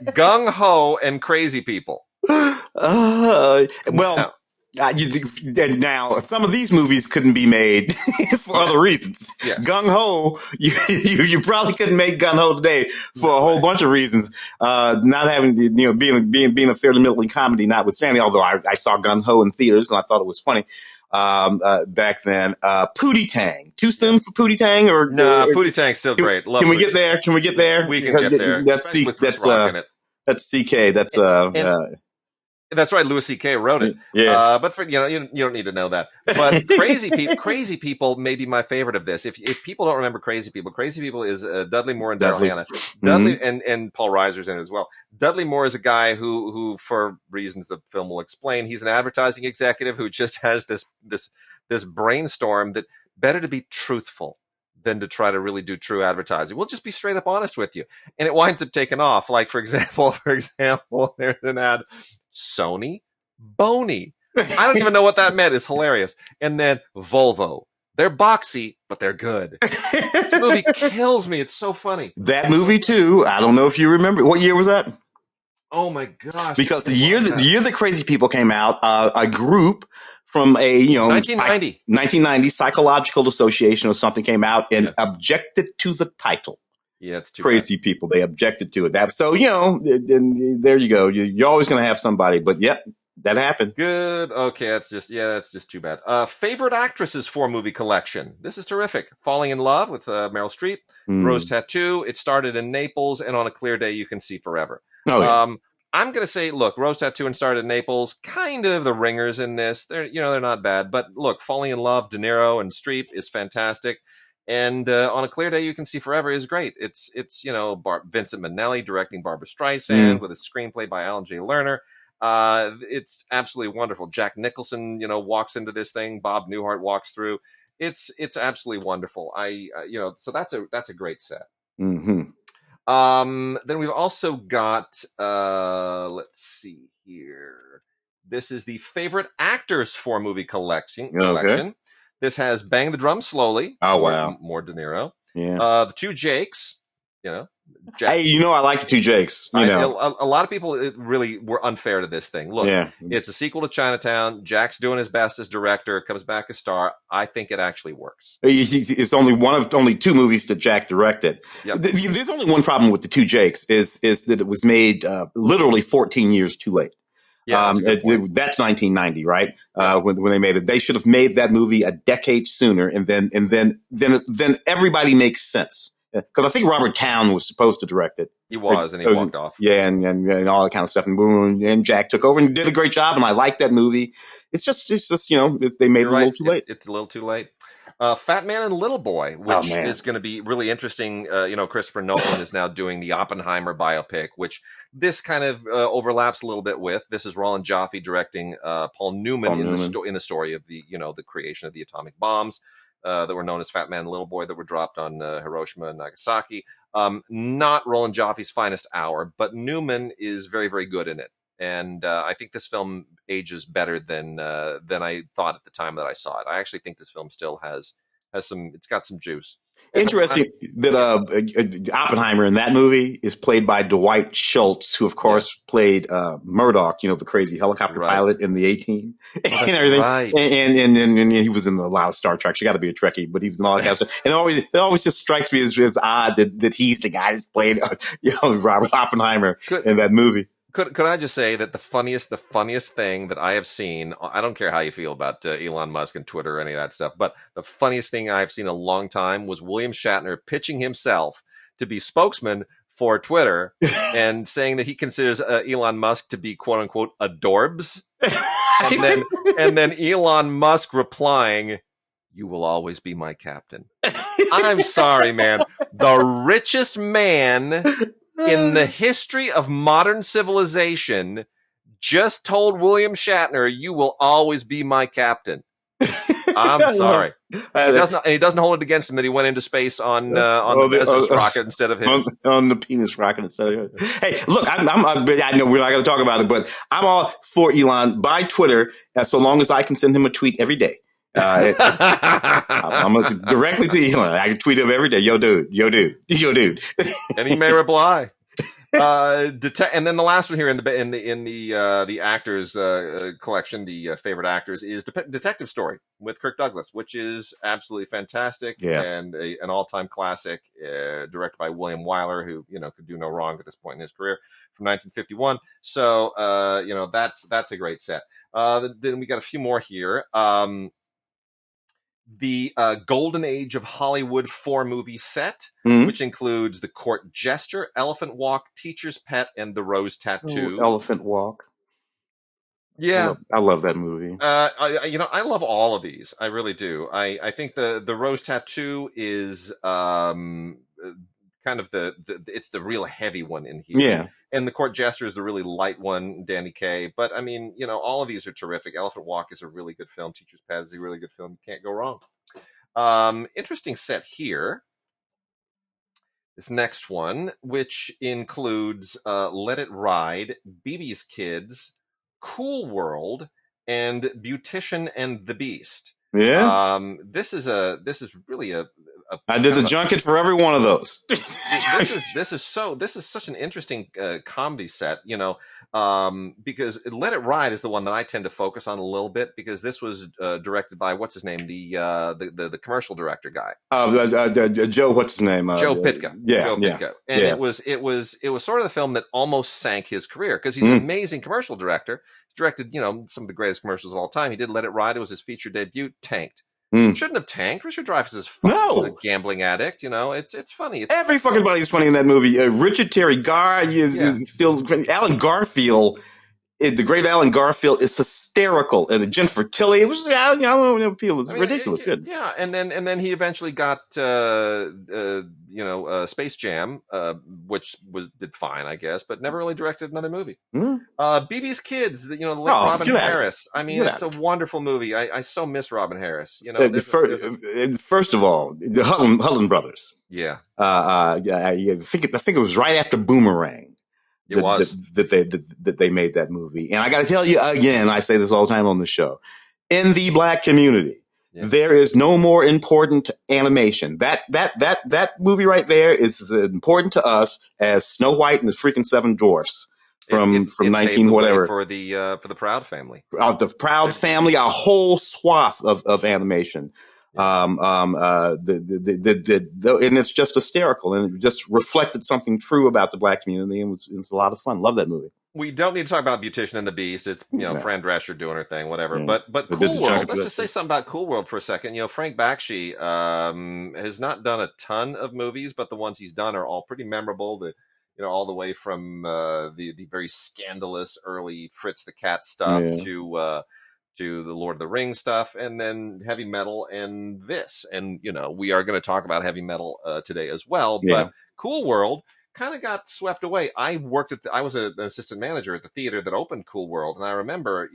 Gung Ho, and Crazy People. Now, some of these movies couldn't be made for other reasons. Yeah. Gung Ho, you probably couldn't make Gung Ho today for a whole bunch of reasons. Not having, being a fairly middling comedy, notwithstanding, although I saw Gung Ho in theaters and I thought it was funny. Back then, Pootie Tang. Too soon for Pootie Tang Pootie Tang's still great. Can we get there? Can we get there? We can get there. That's CK. That's right. Louis C.K. wrote it. Yeah. But for, you don't need to know that. But Crazy People may be my favorite of this. If people don't remember Crazy People is Dudley Moore and Daryl Hannah. Dudley and Paul Reiser's in it as well. Dudley Moore is a guy who for reasons the film will explain, he's an advertising executive who just has this brainstorm that better to be truthful than to try to really do true advertising. We'll just be straight up honest with you. And it winds up taking off. Like, for example, there's an ad, Sony Boney. I don't even know what that meant. It's hilarious. And then Volvo. They're boxy, but they're good. This movie kills me. It's so funny. That movie too. I don't know if you remember. What year was that? Oh my gosh. Because the year that Crazy People came out, a group from a 1990 Psychological Association or something came out and objected to the title. Yeah, it's too Crazy bad. People. They objected to it. There you go. You're always going to have somebody, but yep, that happened. Good. Okay, that's just too bad. Favorite actresses 4-movie collection. This is terrific. Falling in Love with Meryl Streep. Rose Tattoo. It Started in Naples, and On a Clear Day You Can See Forever. Oh, yeah. I'm going to say, look, Rose Tattoo and Started in Naples, kind of the ringers in this. They're not bad, but look, Falling in Love, De Niro and Streep is fantastic. And On a Clear Day You Can See Forever is great. It's Vincent Minnelli directing Barbra Streisand with a screenplay by Alan J. Lerner. It's absolutely wonderful. Jack Nicholson, walks into this thing. Bob Newhart walks through. It's absolutely wonderful. So that's a great set. Mm-hmm. Then we've also got, let's see here. This is the Favorite Actors 4-movie collection. Okay. This has Bang the Drum Slowly. Oh, wow. More De Niro. Yeah. The Two Jakes, Hey, I like the Two Jakes. A lot of people really were unfair to this thing. Look, It's a sequel to Chinatown. Jack's doing his best as director, comes back as star. I think it actually works. It's only one of only 2 movies that Jack directed. Yep. There's only one problem with the Two Jakes is that it was made literally 14 years too late. Yeah, that's 1990, right? When they made it, they should have made that movie a decade sooner, and then everybody makes sense. Because I think Robert Towne was supposed to direct it. He was, and he walked off. Yeah, and all that kind of stuff, and Jack took over and did a great job, and I liked that movie. It's just they made it a little too late. It's a little too late. Fat Man and Little Boy, which is going to be really interesting. Christopher Nolan is now doing the Oppenheimer biopic, which this kind of overlaps a little bit with. This is Roland Joffe directing Paul Newman in the story of the creation of the atomic bombs that were known as Fat Man and Little Boy that were dropped on Hiroshima and Nagasaki. Not Roland Joffe's finest hour, but Newman is very, very good in it. And I think this film ages better than I thought at the time that I saw it. I actually think this film still has some. It's got some juice. Interesting that Oppenheimer in that movie is played by Dwight Schultz, who of course played Murdoch, the crazy helicopter pilot in the A-Team and everything. Right. And he was in a lot of Star Trek. You got to be a Trekkie, but he was in all that kind of stuff. And it always just strikes me as odd that he's the guy who's played Robert Oppenheimer in that movie. Could I just say that the funniest thing that I have seen, I don't care how you feel about Elon Musk and Twitter or any of that stuff, but the funniest thing I have seen in a long time was William Shatner pitching himself to be spokesman for Twitter and saying that he considers Elon Musk to be quote unquote adorbs. and then Elon Musk replying, "You will always be my captain." I'm sorry, man. The richest man in the history of modern civilization just told William Shatner, "You will always be my captain." I'm sorry. He doesn't hold it against him that he went into space on the Bezos rocket instead of his. On the penis rocket instead of his. Hey, look, I know we're not going to talk about it, but I'm all for Elon by Twitter so long as I can send him a tweet every day. I'm directly to Elon. I can tweet him every day. Yo, dude. And he may reply. And then the last one here in the actors collection, the favorite actors, is Detective Story with Kirk Douglas, which is absolutely fantastic and an all-time classic, directed by William Wyler, who could do no wrong at this point in his career, from 1951. So that's a great set. Then we got a few more here. The Golden Age of Hollywood 4-movie set, which includes The Court Jester, Elephant Walk, Teacher's Pet, and The Rose Tattoo. Elephant Walk. Yeah. I love that movie. I love all of these. I really do. I think the Rose Tattoo is kind of it's the real heavy one in here. Yeah. And The Court Jester is the really light one, Danny Kaye. But, I mean, all of these are terrific. Elephant Walk is a really good film. Teacher's Pet is a really good film. You can't go wrong. Interesting set here. This next one, which includes Let It Ride, Bebe's Kids, Cool World, and Beautician and the Beast. Yeah. This is really a I did the junket for every one of those. This is such an interesting comedy set, because Let It Ride is the one that I tend to focus on a little bit, because this was directed by what's his name, the commercial director guy, Joe. What's his name? Joe Pytka. Joe Pytka. And it was sort of the film that almost sank his career, because he's an amazing commercial director. He's directed some of the greatest commercials of all time. He did Let It Ride. It was his feature debut. Tanked. Shouldn't have tanked. Richard Dreyfuss is funny. No. He's a gambling addict. It's funny. Every fucking body's funny in that movie. Richard Terry Garr is still. Alan Garfield, the great Alan Garfield, is hysterical, and Jennifer Tilly. It was it's ridiculous. Yeah, and then he eventually got Space Jam, which did fine, I guess, but never really directed another movie. Bebe's Kids, the late Robin Harris. I mean, it's a wonderful movie. I so miss Robin Harris. First of all, the Hudlin brothers. Yeah. I think it was right after Boomerang. That they made that movie. And I got to tell you again, I say this all the time on the show, in the black community, there is no more important animation. That movie right there is as important to us as Snow White and the freaking Seven Dwarfs from 19 whatever for the Proud Family. The Proud Family, a whole swath of animation. And it's just hysterical, and it just reflected something true about the black community, and it was a lot of fun. Love that movie. We don't need to talk about Beautician and the Beast. It's Fran Drescher doing her thing, whatever. But Cool World. Let's just say something about Cool World for a second. Frank Bakshi has not done a ton of movies, but the ones he's done are all pretty memorable. All the way from the very scandalous early Fritz the Cat stuff to the Lord of the Rings stuff, and then heavy metal and this. And, we are going to talk about heavy metal today as well. Yeah. But Cool World kind of got swept away. I was an assistant manager at the theater that opened Cool World, and I remember,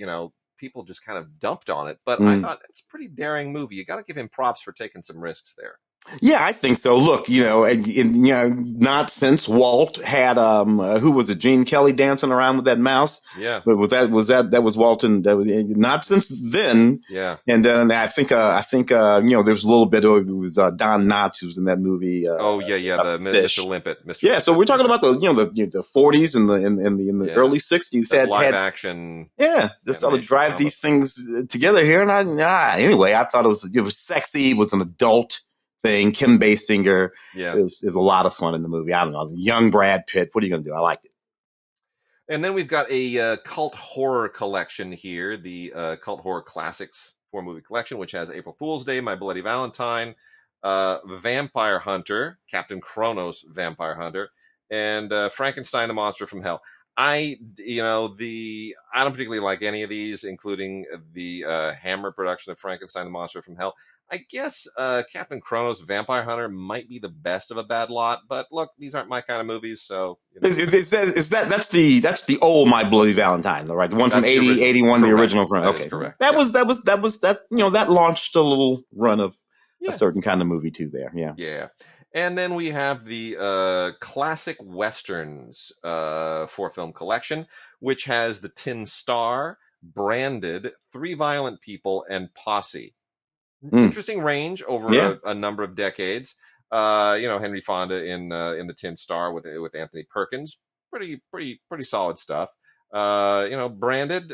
people just kind of dumped on it. But I thought it's a pretty daring movie. You got to give him props for taking some risks there. Yeah, I think so. Look, not since Walt had who was it, Gene Kelly dancing around with that mouse. Yeah, but that was Walton. Not since then. Yeah, and then I think there's a little bit of it was Don Knotts who was in that movie. the Mr. Limpet. Yeah, so we're talking about the 40s and in the early 60s had live action. Yeah, just sort of drive these things together here. And anyway, I thought it was sexy. It was an adult thing. Kim Basinger is a lot of fun in the movie. I don't know, young Brad Pitt. What are you going to do? I liked it. And then we've got a cult horror collection here, the Cult Horror Classics 4-movie collection, which has April Fool's Day, My Bloody Valentine, Vampire Hunter, Captain Kronos, Vampire Hunter, and Frankenstein, the Monster from Hell. I don't particularly like any of these, including the Hammer production of Frankenstein, the Monster from Hell. I guess Captain Kronos, Vampire Hunter might be the best of a bad lot, but look, these aren't my kind of movies, so. That's the old My Bloody Valentine, right? The one from 80, 81, the original from. Okay, correct. That launched a little run of a certain kind of movie too. There, yeah. And then we have the Classic Westerns 4-film collection, which has The Tin Star, Branded, Three Violent People, and Posse. Interesting range over a number of decades. Henry Fonda in The Tin Star with Anthony Perkins, pretty solid stuff. Branded,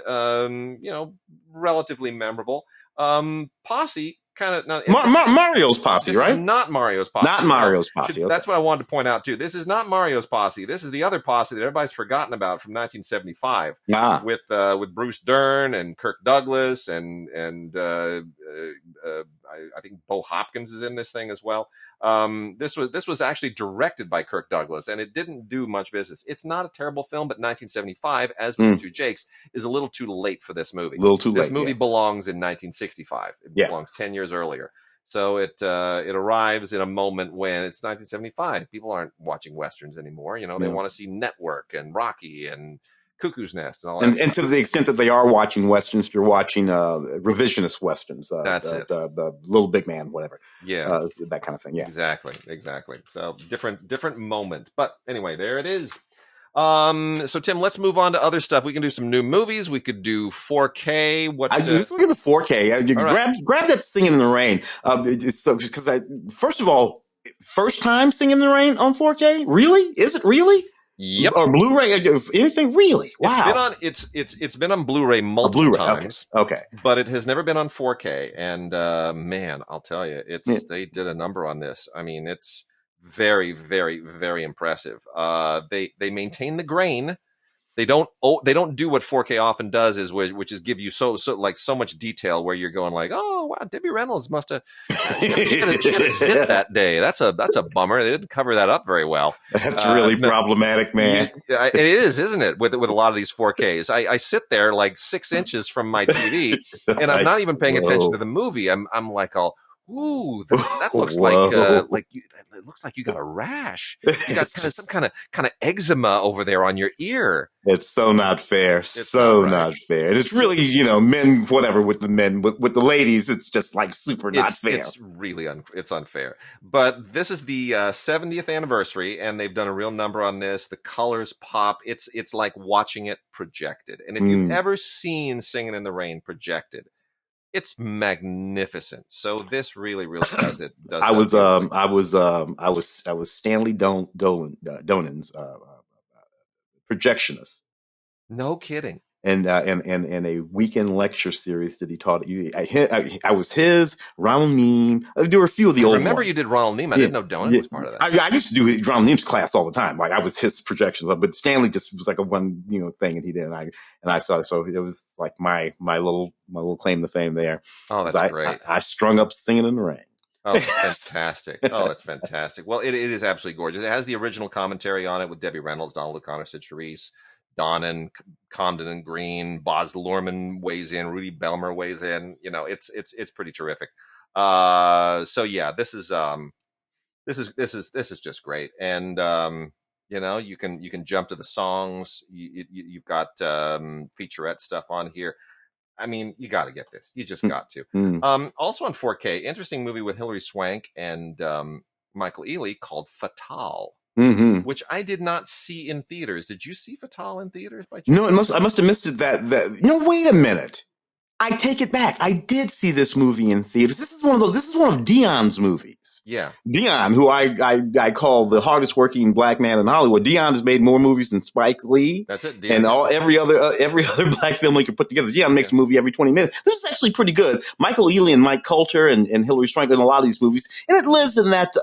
relatively memorable. Posse, kind of Mario's Posse, right? Not Mario's Posse. Not Mario's Posse. That's what I wanted to point out too. This is not Mario's Posse. This is the other Posse that everybody's forgotten about from 1975 with Bruce Dern and Kirk Douglas and I think Bo Hopkins is in this thing as well. This was actually directed by Kirk Douglas, and it didn't do much business. It's not a terrible film, but 1975, as with The Two Jakes, is a little too late for this movie. This movie belongs in 1965. It belongs 10 years earlier. So it arrives in a moment when it's 1975. People aren't watching Westerns anymore. They want to see Network and Rocky and Cuckoo's Nest and all that. And to the extent that they are watching Westerns, they're watching revisionist Westerns. That's it. The Little Big Man, whatever. Yeah. That kind of thing. Yeah. Exactly. So different moment. But anyway, there it is. So Tim, let's move on to other stuff. We can do some new movies. We could do 4K. Let's look at the 4K. Grab that Singin' in the Rain. Because first of all, first time Singin' in the Rain on 4K? Really? Is it really? Yep. Or Blu-ray? Anything really? Wow. It's been on Blu-ray multiple times. Okay. But it has never been on 4K. And man, I'll tell you, they did a number on this. I mean, it's very, very, very impressive. They maintain the grain. They don't do what 4K often does, which is give you so much detail where you're going like, oh wow, Debbie Reynolds must have she had a zit that day. That's a bummer. They didn't cover that up very well. That's really problematic, man. It is, isn't it? With a lot of these 4Ks, I sit there like 6 inches from my TV, and I'm not even paying attention to the movie. I'm like all. Ooh, that looks it looks like you got a rash. You got some kind of eczema over there on your ear. It's so not fair. Not fair. And it's really, men, whatever with the men, with the ladies, it's just like super not fair. It's really it's unfair. But this is the 70th anniversary, and they've done a real number on this. The colors pop. It's like watching it projected. And if you've ever seen Singin' in the Rain projected, it's magnificent. So this really, really does it. I was Stanley Donen's projectionist. No kidding. And a weekend lecture series that he taught you. I was his, Ronald Neame. There were a few of the old ones. Remember you did Ronald Neame? I didn't know Donen was part of that. I used to do Ronald Neame's class all the time. Like I was his projection, but Stanley just was like a one thing, and he did. And I saw it, so it was like my little claim to fame there. Oh, that's great. I strung up Singin' in the Rain. Oh, that's fantastic. That's fantastic. Well, it is absolutely gorgeous. It has the original commentary on it with Debbie Reynolds, Donald O'Connor, Sid Charisse, Donnan, Comden and Green, Baz Luhrmann weighs in, Rudy Belmer weighs in. You know, it's pretty terrific. So yeah, this is just great. And you know, you can jump to the songs. You've got featurette stuff on here. I mean, you got to get this. You just got to. Also on 4K, interesting movie with Hilary Swank and Michael Ealy called Fatale, which I did not see in theaters. Did you see Fatale in theaters by chance? No, I must have missed it. No, wait a minute. I take it back. I did see this movie in theaters. This is one of Dion's movies. Yeah. Dion, who I call the hardest working black man in Hollywood. Dion has made more movies than Spike Lee. That's it. Dion. And every other black filmmaker put together. Dion makes a movie every 20 minutes. This is actually pretty good. Michael Ealy and Mike Coulter and Hilary Swank in a lot of these movies. And it lives in that,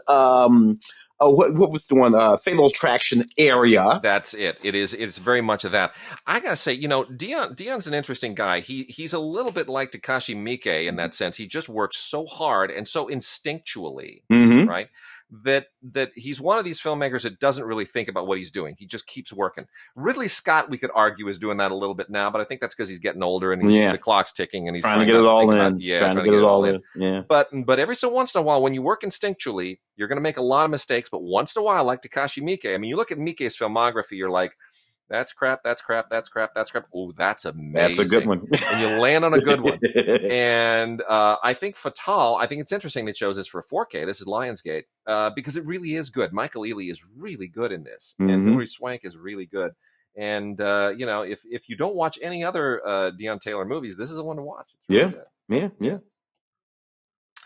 what was the one? Fatal Attraction area. That's it. It's very much of that. I gotta say, you know, Dion's an interesting guy. He's a little bit like Takashi Miike in that sense. He just works so hard and so instinctually, right? That he's one of these filmmakers that doesn't really think about what he's doing. He just keeps working. Ridley Scott, we could argue, is doing that a little bit now, but I think that's because he's getting older and the clock's ticking and he's trying to get it all in. Trying to get it all in. Yeah. But every so once in a while, when you work instinctually, you're going to make a lot of mistakes. But once in a while, like Takashi Miike, I mean, you look at Miike's filmography, you're like, that's crap, that's crap, that's crap, that's crap. Oh, that's amazing. That's a good one. And you land on a good one. And I think Fatale, I think it's interesting they chose this for 4K. This is Lionsgate, because it really is good. Michael Ealy is really good in this. And Hilary Swank is really good. And, you know, if you don't watch any other Dion Taylor movies, this is the one to watch. It's really good. Yeah.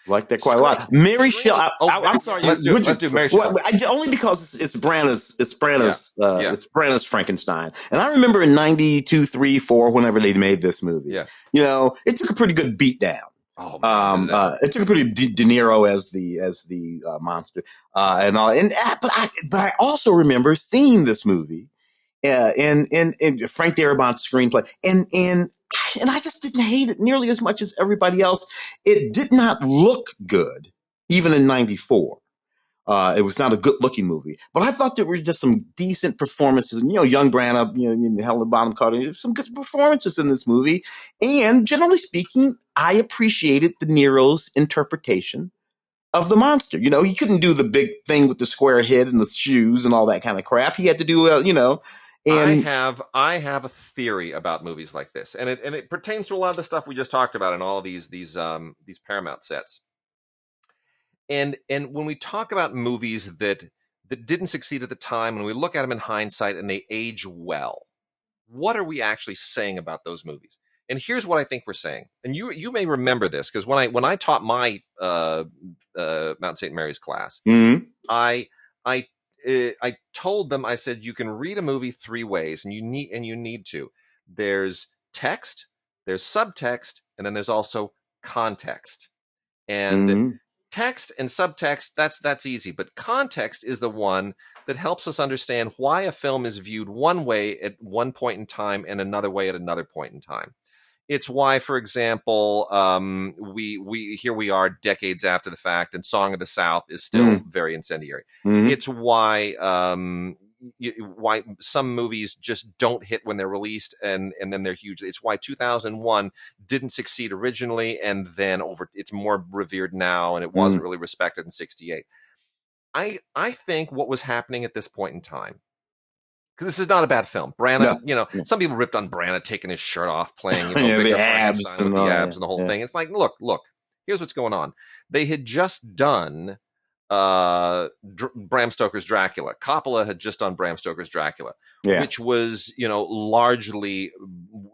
Like that quite a lot. Mary Shelley. I'm sorry. Let's do Mary Shelley. Only because it's Branagh's Frankenstein. And I remember in 92, 3, 4, whenever they made this movie, you know, it took a pretty good beat down. Oh, man, it took a pretty De Niro as the monster, and all. But I also remember seeing this movie, in Frank Darabont's screenplay, and I just didn't hate it nearly as much as everybody else. It did not look good, even in 94. It was not a good looking movie, but I thought there were just some decent performances. You know, young Branagh, you know, Helena Bonham Carter, some good performances in this movie. And generally speaking, I appreciated De Niro's interpretation of the monster. You know, he couldn't do the big thing with the square head and the shoes and all that kind of crap. He had to do, you know. And I have a theory about movies like this, and it pertains to a lot of the stuff we just talked about in all of these Paramount sets. And when we talk about movies that didn't succeed at the time, when we look at them in hindsight and they age well, what are we actually saying about those movies? And here's what I think we're saying. And you may remember this, because when I taught my Mount St. Mary's class, I told them, I said, you can read a movie 3 ways, and you need to. There's text, there's subtext, and then there's also context. And text and subtext, that's easy. But context is the one that helps us understand why a film is viewed one way at one point in time and another way at another point in time. It's why, for example, we are decades after the fact, and Song of the South is still very incendiary. It's why why some movies just don't hit when they're released, and then they're huge. It's why 2001 didn't succeed originally, and then it's more revered now, and it wasn't really respected in 68. I think what was happening at this point in time, because this is not a bad film. Branagh, you know, some people ripped on Branagh taking his shirt off, playing the abs and the abs and the whole thing. It's like, look, here's what's going on. They had just done Bram Stoker's Dracula. Coppola had just done Bram Stoker's Dracula, which was, you know, largely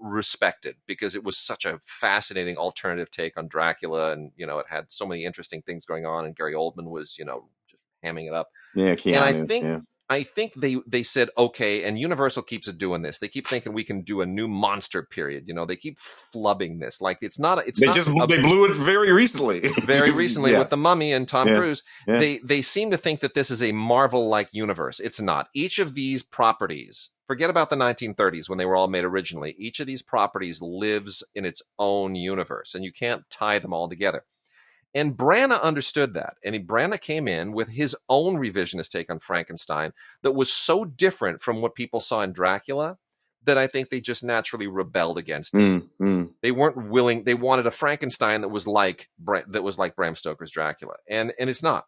respected because it was such a fascinating alternative take on Dracula, and you know, it had so many interesting things going on, and Gary Oldman was, you know, just hamming it up. And I think they said, okay, and Universal keeps doing this. They keep thinking we can do a new monster period. You know, they keep flubbing this. Like they blew it very recently. With The Mummy and Tom Cruise. They seem to think that this is a Marvel-like universe. It's not. Each of these properties, forget about the 1930s when they were all made originally. Each of these properties lives in its own universe, and you can't tie them all together. And Branagh understood that. And Branagh came in with his own revisionist take on Frankenstein that was so different from what people saw in Dracula that I think they just naturally rebelled against it. They weren't willing. They wanted a Frankenstein that was like Bram Stoker's Dracula, and it's not.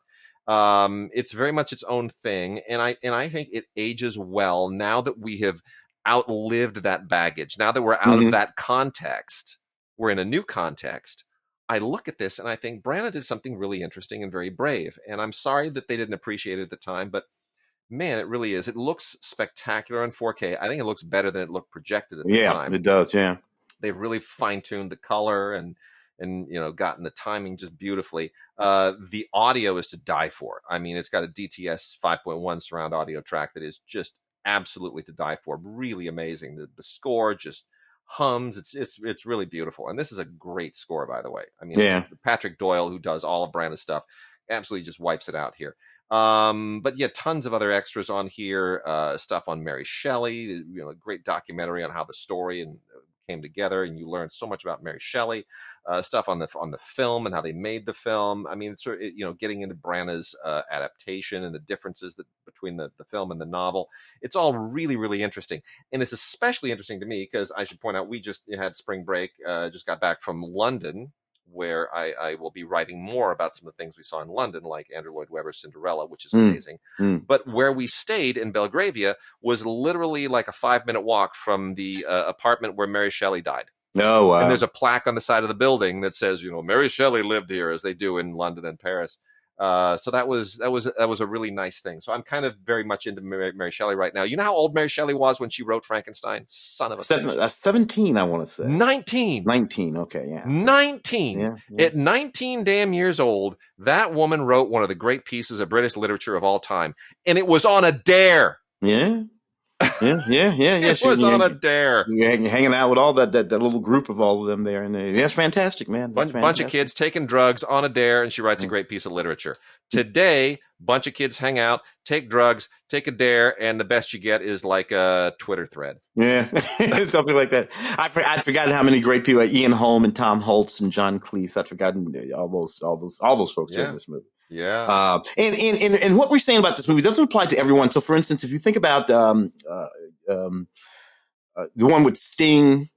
It's very much its own thing, and I think it ages well now that we have outlived that baggage. Now that we're out of that context, we're in a new context. I look at this and I think Branagh did something really interesting and very brave. And I'm sorry that they didn't appreciate it at the time, but man, it really is. It looks spectacular in 4K. I think it looks better than it looked projected at the time. Yeah, it does. Yeah, they've really fine-tuned the color and gotten the timing just beautifully. The audio is to die for. I mean, it's got a DTS 5.1 surround audio track that is just absolutely to die for. Really amazing. The score just hums. It's really beautiful. And this is a great score, by the way. I mean, Patrick Doyle, who does all of Branagh's stuff, absolutely just wipes it out here. But yeah, tons of other extras on here. Stuff on Mary Shelley. A great documentary on how the story came together, and you learn so much about Mary Shelley. Stuff on the film and how they made the film. I mean, getting into Branagh's adaptation and the differences between the film and the novel. It's all really, really interesting, and it's especially interesting to me because I should point out we just had spring break. Just got back from London, where I will be writing more about some of the things we saw in London, like Andrew Lloyd Webber's Cinderella, which is amazing. But where we stayed in Belgravia was literally like a 5-minute walk from the apartment where Mary Shelley died. Oh, wow. And there's a plaque on the side of the building that says, Mary Shelley lived here, as they do in London and Paris. So that was a really nice thing. So I'm kind of very much into Mary Shelley right now. You know how old Mary Shelley was when she wrote Frankenstein? Son of a 17, I want to say. 19. 19, okay, yeah. 19. Yeah. At 19 damn years old, that woman wrote one of the great pieces of British literature of all time. And it was on a dare. Yeah. Yeah. It was on a dare. You're hanging out with all that little group of all of them there. And that's fantastic, man. Bunch of kids taking drugs on a dare, and she writes a great piece of literature. Today, bunch of kids hang out, take drugs, take a dare, and the best you get is like a Twitter thread. Yeah, something like that. I'd forgotten how many great people, Ian Holm and Tom Holtz and John Cleese. I'd forgotten all those folks in this movie. Yeah. And what we're saying about this movie doesn't apply to everyone. So, for instance, if you think about the one with Sting,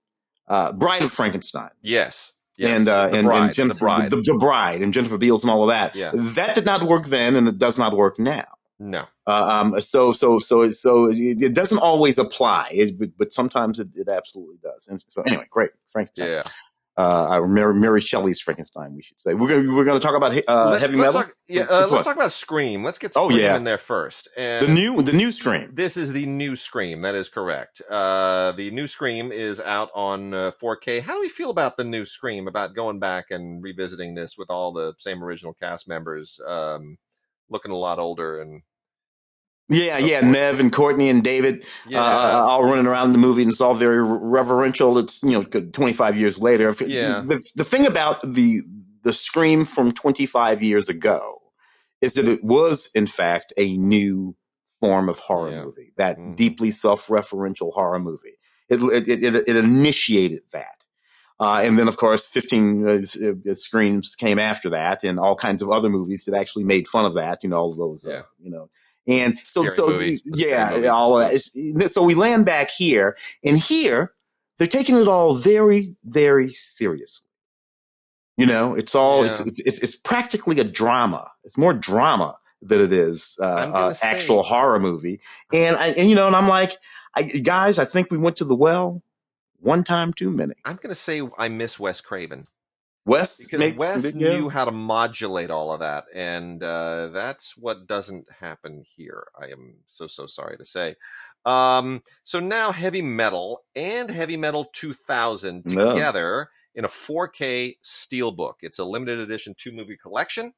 Bride of Frankenstein. Yes. And Jennifer, the Bride, and Jennifer Beals and all of that. Yeah. That did not work then, and it does not work now. No. So it doesn't always apply, but sometimes it absolutely does. And so anyway, great, Frankenstein. Yeah. Mary Shelley's Frankenstein, we should say. We're going to talk about heavy metal. Let's talk about Scream. Let's get Scream in there first. And the new Scream. This is the new Scream. That is correct. The new Scream is out on 4K. How do we feel about the new Scream? About going back and revisiting this with all the same original cast members, looking a lot older and. Yeah, Nev and Courtney and David, all running around the movie, and it's all very reverential. It's 25 years later. Yeah. The thing about the Scream from 25 years ago is that it was in fact a new form of horror movie, that deeply self-referential horror movie. It initiated that. And then, of course, 15 Screams came after that, and all kinds of other movies that actually made fun of that. All of those, And so all of that. So we land back here, and here they're taking it all very, very seriously. It's all it's practically a drama. It's more drama than it is actual horror movie. And I'm like, guys, I think we went to the well one time too many. I'm going to say I miss Wes Craven. Wes knew how to modulate all of that, and that's what doesn't happen here. I am so sorry to say. So now Heavy Metal and Heavy Metal 2000 together in a 4K steelbook. It's a limited edition 2-movie collection.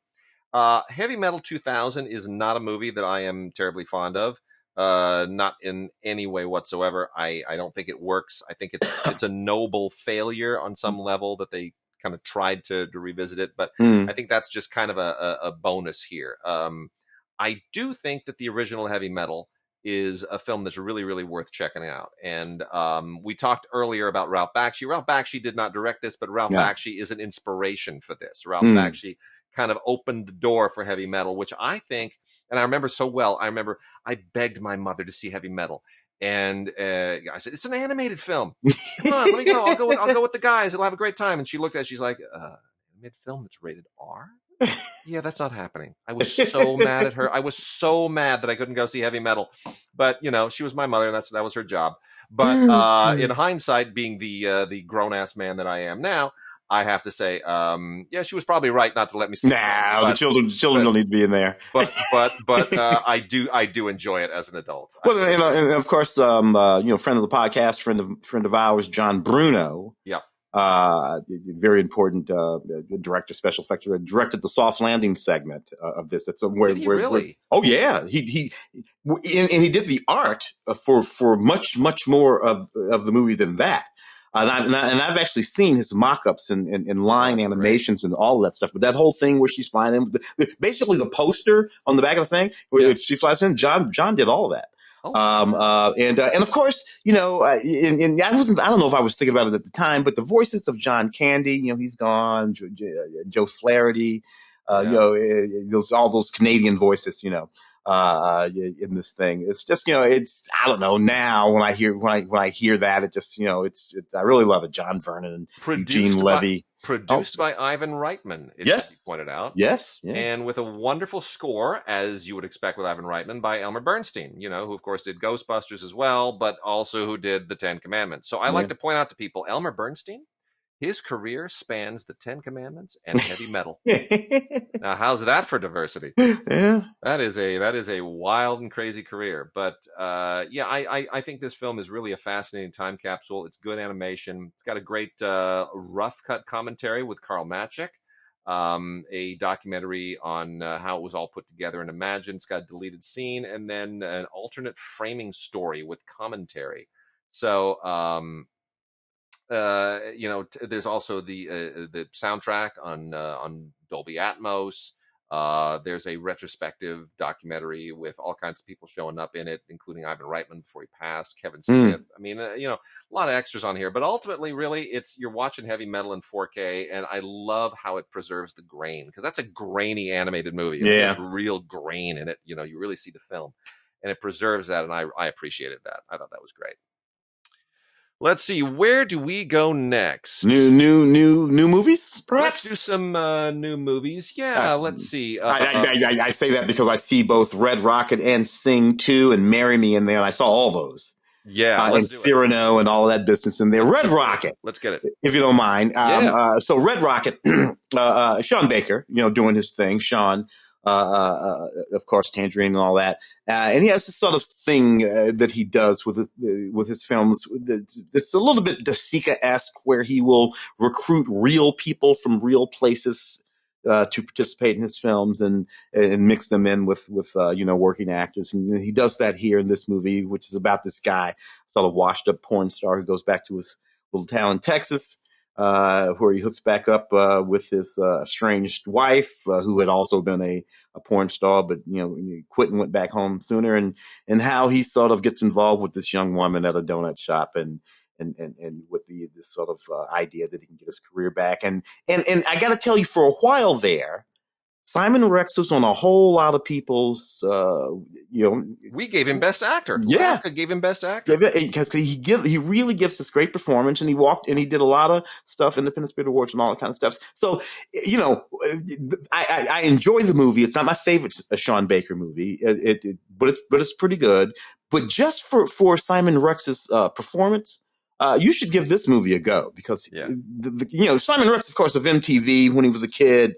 Heavy Metal 2000 is not a movie that I am terribly fond of. Not in any way whatsoever. I don't think it works. I think it's a noble failure on some level that they kind of tried to revisit it, but I think that's just kind of a bonus here. I do think that the original Heavy Metal is a film that's really, really worth checking out. And we talked earlier about Ralph Bakshi. Ralph Bakshi did not direct this, but Ralph Bakshi is an inspiration for this. Ralph Bakshi kind of opened the door for Heavy Metal, which I think, and I remember so well, I begged my mother to see Heavy Metal. And I said, "It's an animated film. Come on, let me go. I'll go with the guys. It'll have a great time." And she looked at it. She's like, "Animated film that's rated R? Yeah, that's not happening." I was so mad at her. I was so mad that I couldn't go see heavy metal. But she was my mother, and that was her job. But in hindsight, being the grown ass man that I am now, I have to say, yeah, she was probably right not to let me see. Nah, the children don't need to be in there. But I do enjoy it as an adult. Well, and of course, friend of the podcast, friend of ours, John Bruno. Yeah. Very important director, special effects director, directed the soft landing segment of this. That's where really? Oh yeah, he he did the art for much more of the movie than that. And I've actually seen his mock-ups and line animations and all that stuff. But that whole thing where she's flying in, basically the poster on the back of the thing where she flies in, John did all of that. And of course, and I don't know if I was thinking about it at the time, but the voices of John Candy, he's gone, Joe Flaherty, all those Canadian voices, in this thing. It's just, it's, I don't know, now when I hear that, it just, I really love it. John Vernon and Eugene Levy. Produced by Ivan Reitman, it should be pointed out. Yes. Yeah. And with a wonderful score, as you would expect with Ivan Reitman, by Elmer Bernstein, who of course did Ghostbusters as well, but also who did the Ten Commandments. So I like to point out to people, Elmer Bernstein, his career spans the Ten Commandments and heavy metal. Now, how's that for diversity? Yeah. That is a wild and crazy career. But I think this film is really a fascinating time capsule. It's good animation. It's got a great rough cut commentary with Carl Matchek, a documentary on how it was all put together and imagined. It's got a deleted scene and then an alternate framing story with commentary. So, there's also the soundtrack on Dolby Atmos. There's a retrospective documentary with all kinds of people showing up in it, including Ivan Reitman before he passed, Kevin Smith. I mean, a lot of extras on here, but ultimately, really, you're watching heavy metal in 4K, and I love how it preserves the grain, because that's a grainy animated movie. There's real grain in it. You really see the film, and it preserves that, and I appreciated that. I thought that was great. Let's see. Where do we go next? New movies, perhaps? Let's do some new movies. Yeah, let's see. I say that because I see both Red Rocket and Sing 2 and Marry Me in there, and I saw all those. Yeah, and Cyrano and all of that business in there. Red Rocket. Let's get it. If you don't mind. So Red Rocket, Sean Baker, doing his thing. Sean, of course, Tangerine and all that. And he has this sort of thing that he does with his films. It's a little bit De Sica-esque, where he will recruit real people from real places to participate in his films and mix them in with working actors. And he does that here in this movie, which is about this guy, sort of washed up porn star who goes back to his little town in Texas, where he hooks back up with his estranged wife, who had also been a porn star, but he quit and went back home sooner, and how he sort of gets involved with this young woman at a donut shop, and with this sort of idea that he can get his career back, and I got to tell you, for a while there, Simon Rex was on a whole lot of people's, we gave him Best Actor. Yeah. Rafa gave him Best Actor. Because he really gives this great performance, and he did a lot of stuff, Independent Spirit Awards and all that kind of stuff. So, I enjoy the movie. It's not my favorite Sean Baker movie, but it's pretty good. But just for Simon Rex's performance, you should give this movie a go, because Simon Rex, of course, of MTV when he was a kid,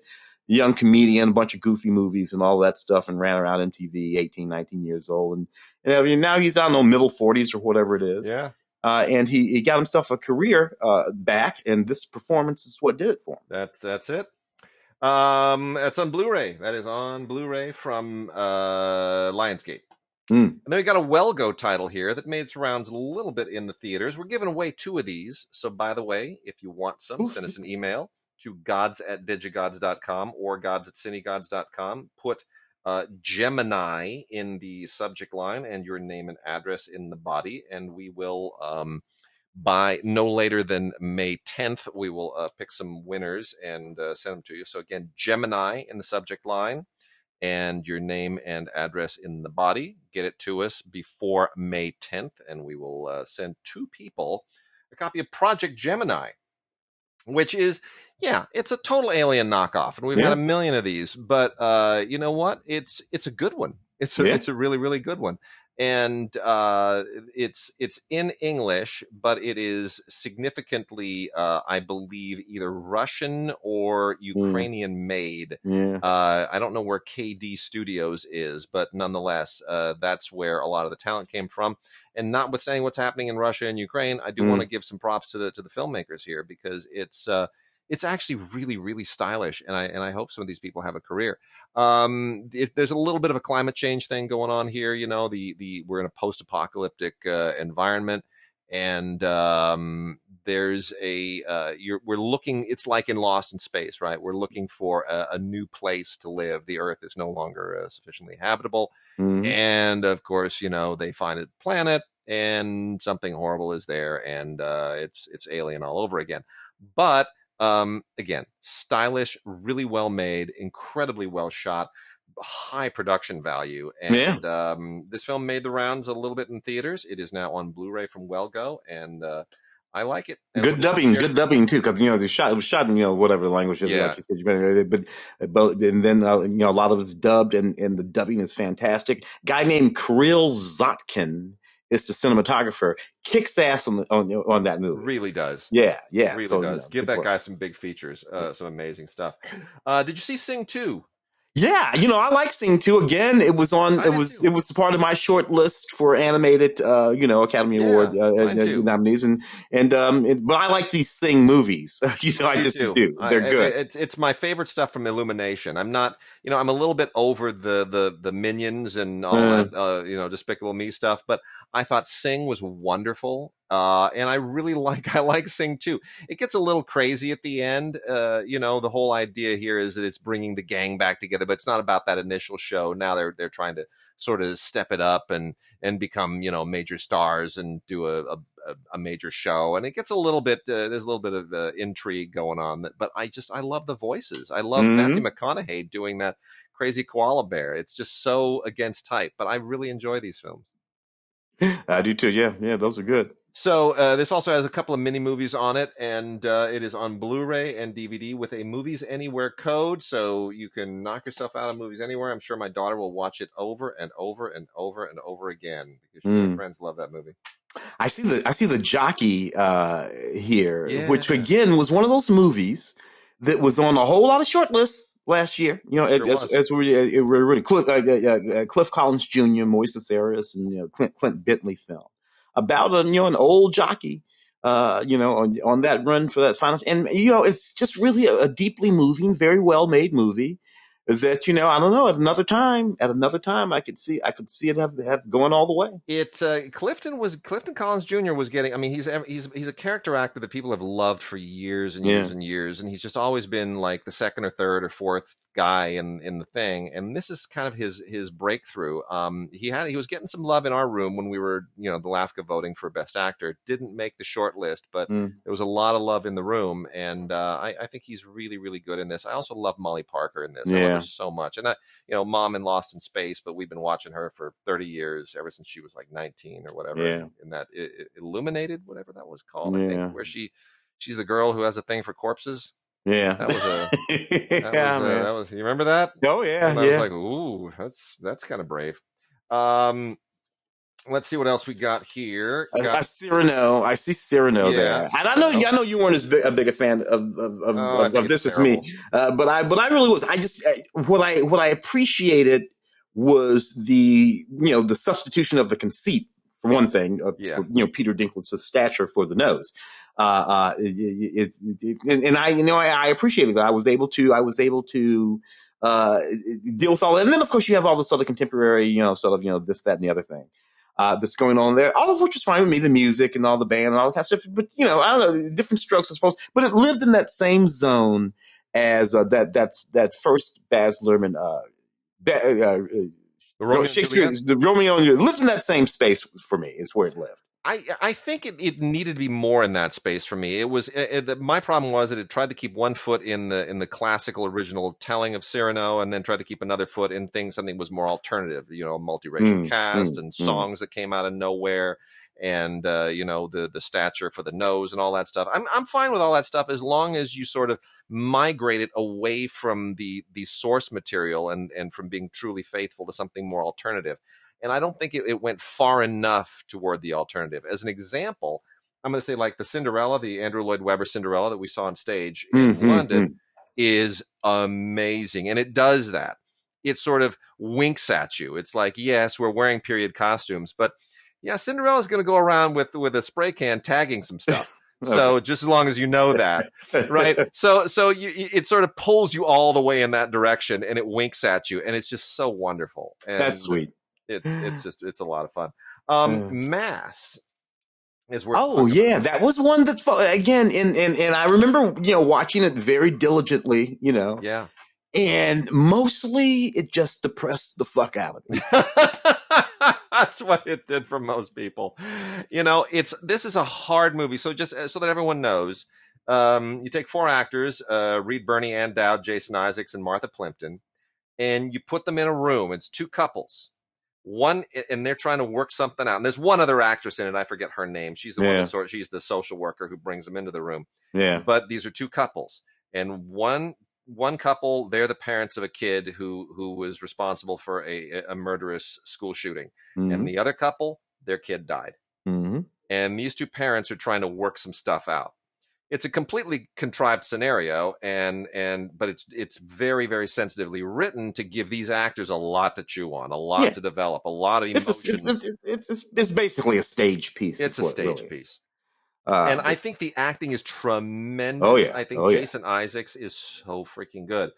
young comedian, a bunch of goofy movies and all that stuff, and ran around MTV, 18, 19 years old. And now he's, I don't know, middle 40s or whatever it is. Yeah. And he got himself a career back, and this performance is what did it for him. That's it. It's on Blu-ray. That is on Blu-ray from Lionsgate. And then we got a Well Go title here that made its rounds a little bit in the theaters. We're giving away 2 of these. So, by the way, if you want some, send us an email to gods@digigods.com or gods@cinegods.com. Put Gemini in the subject line and your name and address in the body, and we will, by no later than May 10th, we will pick some winners and send them to you. So again, Gemini in the subject line and your name and address in the body. Get it to us before May 10th, and we will send 2 people a copy of Project Gemini, which is, it's a total Alien knockoff, and we've had a million of these. But you know what? It's a good one. It's a really, really good one. And it's in English, but it is significantly, I believe, either Russian or Ukrainian made. I don't know where KD Studios is, but nonetheless, that's where a lot of the talent came from. And notwithstanding what's happening in Russia and Ukraine, I do want to give some props to the filmmakers here, because it's actually really, really stylish, and I hope some of these people have a career. There's a little bit of a climate change thing going on here. You know, we're in a post-apocalyptic environment, and there's we're looking. It's like in Lost in Space, right? We're looking for a new place to live. The Earth is no longer sufficiently habitable, and of course, you know, they find a planet, and something horrible is there, and it's alien all over again. But again, stylish, really well made, incredibly well shot, high production value. And this film made the rounds a little bit in theaters. It is now on Blu-ray from Wellgo, and I like it. And good dubbing too, because you know it was shot in whatever language it is, like you said. But and then a lot of it's dubbed, and the dubbing is fantastic. Guy named Kirill Zotkin is the cinematographer. Kicks ass on that movie. Really does. Yeah. Really does. Give that guy some big features, some amazing stuff. Did you see Sing 2? Yeah, I like Sing 2 again. It was on. It was part of my short list for animated, Academy Award nominees, but I like these Sing movies. I just do. They're good. It's my favorite stuff from Illumination. I'm not, I'm a little bit over the Minions and all that, Despicable Me stuff, but I thought Sing was wonderful, and I like Sing 2. It gets a little crazy at the end. The whole idea here is that it's bringing the gang back together, but it's not about that initial show. Now they're trying to sort of step it up and become major stars and do a major show, and it gets a little bit. There's a little bit of intrigue going on, but I love the voices. I love Matthew McConaughey doing that crazy koala bear. It's just so against type, but I really enjoy these films. I do too. Yeah, those are good. So this also has a couple of mini movies on it, and it is on Blu-ray and DVD with a Movies Anywhere code, so you can knock yourself out of Movies Anywhere. I'm sure my daughter will watch it over and over and over and over again, because she and her friends love that movie. I see the Jockey here, which again was one of those movies that was on a whole lot of short lists last year. As we were Cliff Collins Jr., Moises Arias, and Clint Bentley film about an old jockey, on that run for that final. And it's just really a deeply moving, very well made movie that I don't know, at another time I could see it have going all the way. Clifton Collins Jr. was getting. I mean, he's a character actor that people have loved for years and years and years, and he's just always been like the second or third or fourth guy in the thing. And this is kind of his breakthrough. He was getting some love in our room when we were the LAFCA voting for Best Actor. Didn't make the short list, but there was a lot of love in the room, and I think he's really, really good in this. I also love Molly Parker in this. I love her so much. And Mom in Lost in Space, but we've been watching her for 30 years, ever since she was like 19 or whatever. In that Illuminated, whatever that was called, I think, where she's the girl who has a thing for corpses. Yeah, that was. You remember that? Oh yeah, I was like, ooh, that's kind of brave. Let's see what else we got here. Cyrano. I see Cyrano there, and I know you weren't as big a fan of this as me, but I really was. What I appreciated was the substitution of the conceit, for one thing, for Peter Dinklage's stature for the nose. I appreciated that. I was able to deal with all that. And then of course you have all this other contemporary, sort of, this, that, and the other thing that's going on there, all of which was fine with me, the music and all the band and all that kind of stuff. But I don't know, different strokes, I suppose. But it lived in that same zone as that first Baz Luhrmann Shakespeare, the Romeo and Juliet lived in that same space for me. Is where it lived. I think it needed to be more in that space for me. It was my problem was that it tried to keep one foot in the classical original telling of Cyrano, and then tried to keep another foot in something was more alternative. You know, a multiracial cast and songs that came out of nowhere, and you know, the stature for the nose and all that stuff. I'm fine with all that stuff as long as you sort of migrate it away from the source material and from being truly faithful to something more alternative. And I don't think it went far enough toward the alternative. As an example, I'm going to say like the Cinderella, the Andrew Lloyd Webber Cinderella that we saw on stage in London is amazing. And it does that. It sort of winks at you. It's like, yes, we're wearing period costumes, but yeah, Cinderella's going to go around with a spray can tagging some stuff. Okay. So just as long as you know that, right? So it sort of pulls you all the way in that direction, and it winks at you, and it's just so wonderful. And that's sweet. It's a lot of fun. Mass is worth. Oh yeah, about. That was one that again, and I remember watching it very diligently. Yeah. And mostly it just depressed the fuck out of me. That's what it did for most people. This is a hard movie. So just so that everyone knows, you take 4 actors, Reed Birney, Ann Dowd, Jason Isaacs, and Martha Plimpton, and you put them in a room. It's 2 couples. One, and they're trying to work something out. And there's one other actress in it. I forget her name. She's the one she's the social worker who brings them into the room. Yeah. But these are 2 couples, and one couple, they're the parents of a kid who was responsible for a murderous school shooting. And the other couple, their kid died. And these 2 parents are trying to work some stuff out. It's a completely contrived scenario, but it's very, very sensitively written to give these actors a lot to chew on, a lot to develop, a lot of emotions. It's basically a stage piece. It's a stage piece. And I think the acting is tremendous. Oh yeah. I think Jason Isaacs is so freaking good.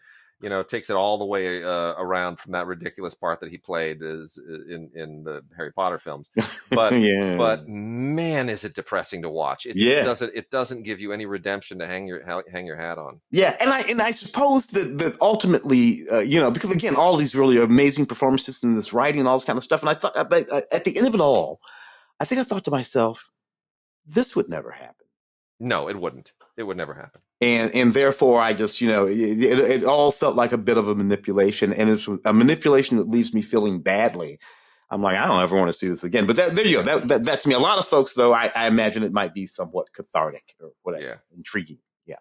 Takes it all the way around from that ridiculous part that he played in the Harry Potter films. But but man, is it depressing to watch. It doesn't give you any redemption to hang your hat on. Yeah, and I suppose that ultimately, because again, all these really amazing performances and this writing and all this kind of stuff, and I thought, but at the end of it all, I think I thought to myself, this would never happen. No, it wouldn't. It would never happen. And therefore, I just, it all felt like a bit of a manipulation, and it's a manipulation that leaves me feeling badly. I'm like, I don't ever want to see this again. But there you go. That's me. A lot of folks, though, I imagine it might be somewhat cathartic or whatever, intriguing. Yeah.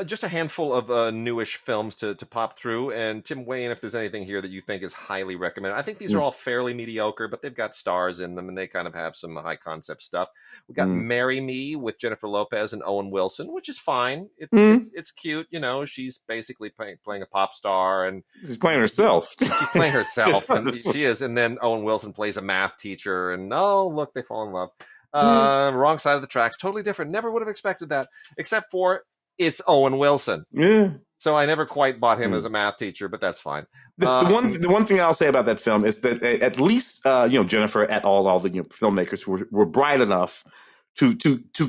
Just a handful of newish films to pop through, and Tim, weigh in if there's anything here that you think is highly recommended. I think these are all fairly mediocre, but they've got stars in them, and they kind of have some high concept stuff. We got Marry Me with Jennifer Lopez and Owen Wilson, which is fine. It's cute. She's basically playing a pop star, and she's playing herself. She's playing herself, and she is. And then Owen Wilson plays a math teacher, and look, they fall in love. Wrong side of the tracks, totally different. Never would have expected that, except for it's Owen Wilson. Yeah. So I never quite bought him as a math teacher, but that's fine. The one thing I'll say about that film is that at least Jennifer et al. All the filmmakers were bright enough to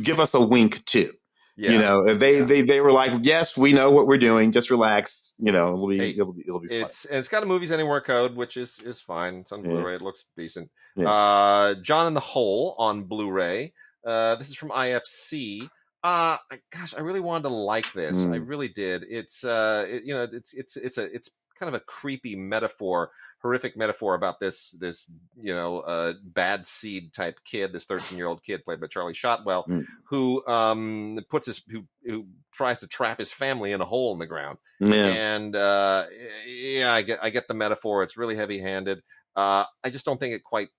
give us a wink too. Yeah. They were like, yes, we know what we're doing. Just relax. It'll be fun. It's got a Movies Anywhere code, which is fine. It's on Blu-ray. It looks decent. Yeah. John in the Hole on Blu-ray. This is from IFC. Gosh, I really wanted to like this. I really did. It's it's kind of a creepy metaphor, horrific metaphor about this bad seed type kid, this 13-year-old kid played by Charlie Shotwell, who who tries to trap his family in a hole in the ground. Yeah. And I get the metaphor. It's really heavy-handed. I just don't think it quite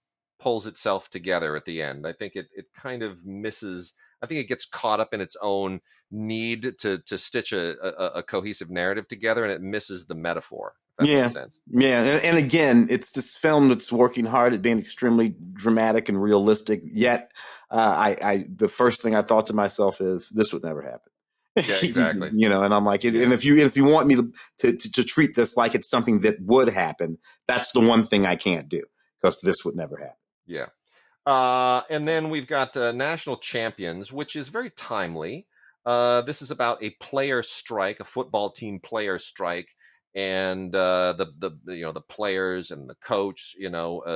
pulls itself together at the end. I think it kind of misses. I think it gets caught up in its own need to stitch a cohesive narrative together, and it misses the metaphor. If that makes sense. Yeah. And again, it's this film that's working hard at being extremely dramatic and realistic. Yet, the first thing I thought to myself is, this would never happen. Yeah, exactly. And I'm like, and if you want me to treat this like it's something that would happen, that's the one thing I can't do, because this would never happen. Yeah. And then we've got National Champions, which is very timely. This is about a player strike, a football team player strike and the players and the coach.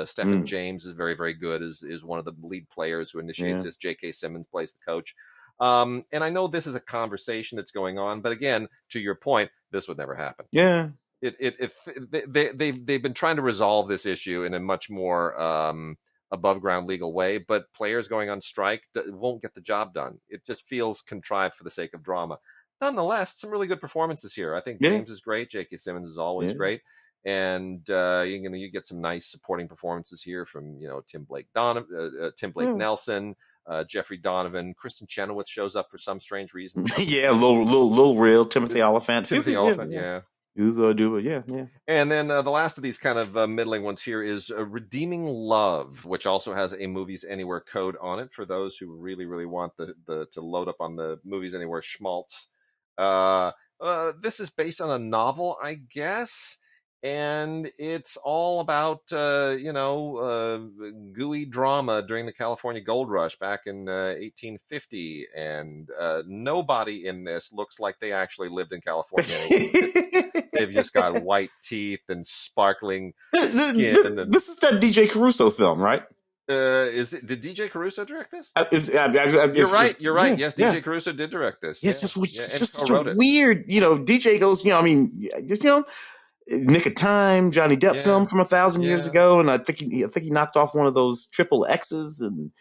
Stephen James is very, very good. Is one of the lead players who initiates this. J.K. Simmons plays the coach. And I know this is a conversation that's going on, but again, to your point, this would never happen. Yeah. They've been trying to resolve this issue in a much more above ground legal way, but players going on strike won't get the job done. It just feels contrived for the sake of drama. Nonetheless, some really good performances here. I think James is great. J.K. Simmons is always great. And you get some nice supporting performances here from Tim Blake Nelson, Jeffrey Donovan. Kristen Chenoweth shows up for some strange reason. Yeah, little real Timothy Olyphant. Yeah. Yeah. And then the last of these kind of middling ones here is Redeeming Love, which also has a Movies Anywhere code on it for those who really, really want to load up on the Movies Anywhere schmaltz. This is based on a novel, I guess, and it's all about gooey drama during the California Gold Rush back in 1850, and nobody in this looks like they actually lived in California anyway. They've just got white teeth and sparkling skin. This is that DJ Caruso film, right? Did DJ Caruso direct this? You're right. Yes, DJ Caruso did direct this. Yes, it's just such a weird, DJ goes, Nick of Time, Johnny Depp film from 1,000 years ago, and I think he knocked off one of those triple X's and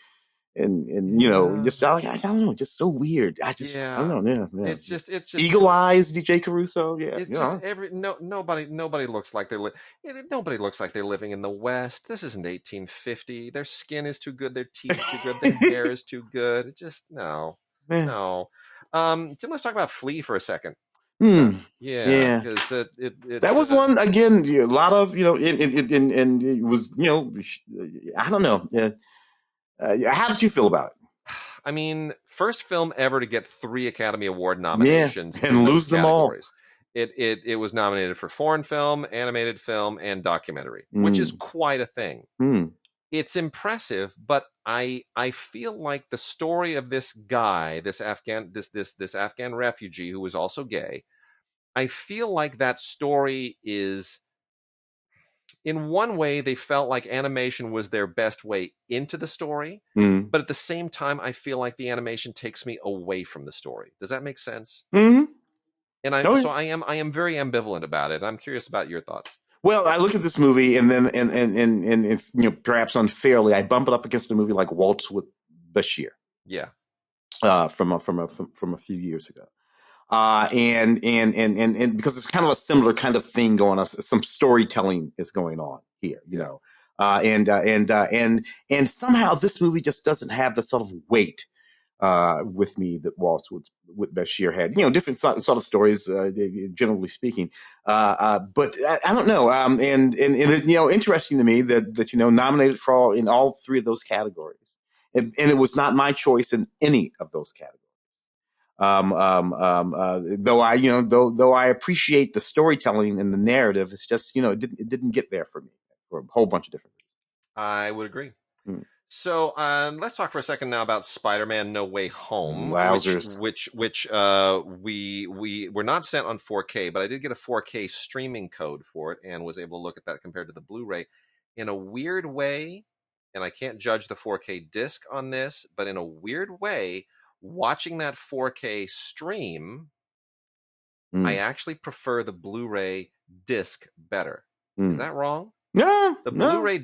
just I don't know, just so weird. I don't know. Yeah. It's just Eagle Eyes, DJ Caruso. Yeah, it's just nobody looks like nobody looks like they're living in the West. This isn't 1850. Their skin is too good. Their teeth too good. Their hair is too good. It just no. Tim, let's talk about Flea for a second. Yeah. Because that was one again. A lot of and it was I don't know. How did you feel about it? I mean, first film ever to get 3 Academy Award nominations and lose them all. It was nominated for foreign film, animated film, and documentary, which is quite a thing. It's impressive, but I feel like the story of this guy, this Afghan refugee who was also gay, I feel like that story is, in one way, they felt like animation was their best way into the story, but at the same time, I feel like the animation takes me away from the story. Does that make sense? Mm-hmm. And I am very ambivalent about it. I'm curious about your thoughts. Well, I look at this movie, and then and if perhaps unfairly, I bump it up against a movie like Waltz with Bashir. Yeah. From a few years ago. And because it's kind of a similar kind of thing going on, some storytelling is going on here, and somehow this movie just doesn't have the sort of weight with me that Waltz with Bashir had. Different sort of stories, generally speaking. But I don't know. And interesting to me that nominated for in all 3 of those categories, and it was not my choice in any of those categories. Though I appreciate the storytelling and the narrative, it's just it didn't get there for me for a whole bunch of different reasons. I would agree. So let's talk for a second now about Spider-Man: No Way Home, which we were not sent on 4K, but I did get a 4K streaming code for it and was able to look at that compared to the Blu-ray. In a weird way, and I can't judge the 4K disc on this, but in a weird way, watching that 4K stream, I actually prefer the Blu-ray disc better. Is that wrong? No. The Blu-ray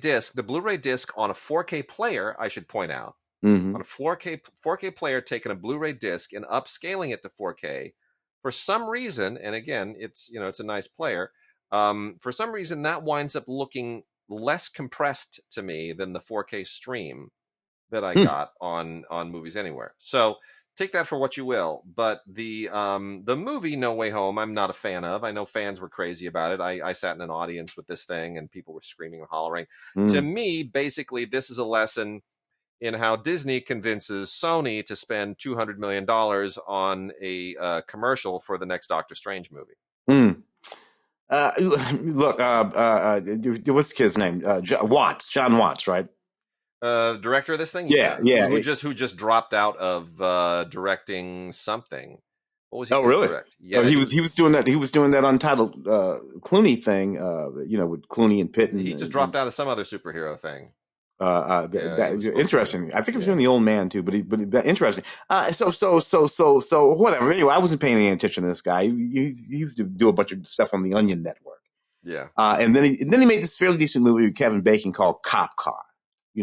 disc on a 4K player, I should point out, on a 4K player taking a Blu-ray disc and upscaling it to 4K, for some reason, and again, it's a nice player, for some reason that winds up looking less compressed to me than the 4K stream that I got on Movies Anywhere. So take that for what you will. But the movie No Way Home, I'm not a fan of. I know fans were crazy about it. I sat in an audience with this thing and people were screaming and hollering. To me, basically, this is a lesson in how Disney convinces Sony to spend $200 million on a commercial for the next Doctor Strange movie. Look, what's the kid's name? John Watts, right? Director of this thing, yeah. Who just dropped out of directing something. What was he? Oh, really? Direct? Yeah, he was doing that. He was doing that Untitled Clooney thing. With Clooney and Pitt. He just dropped out of some other superhero thing. Interesting. I think he was doing The Old Man too, but interesting. So whatever. Anyway, I wasn't paying any attention to this guy. He used to do a bunch of stuff on the Onion Network. Yeah. And then he made this fairly decent movie with Kevin Bacon called Cop Car.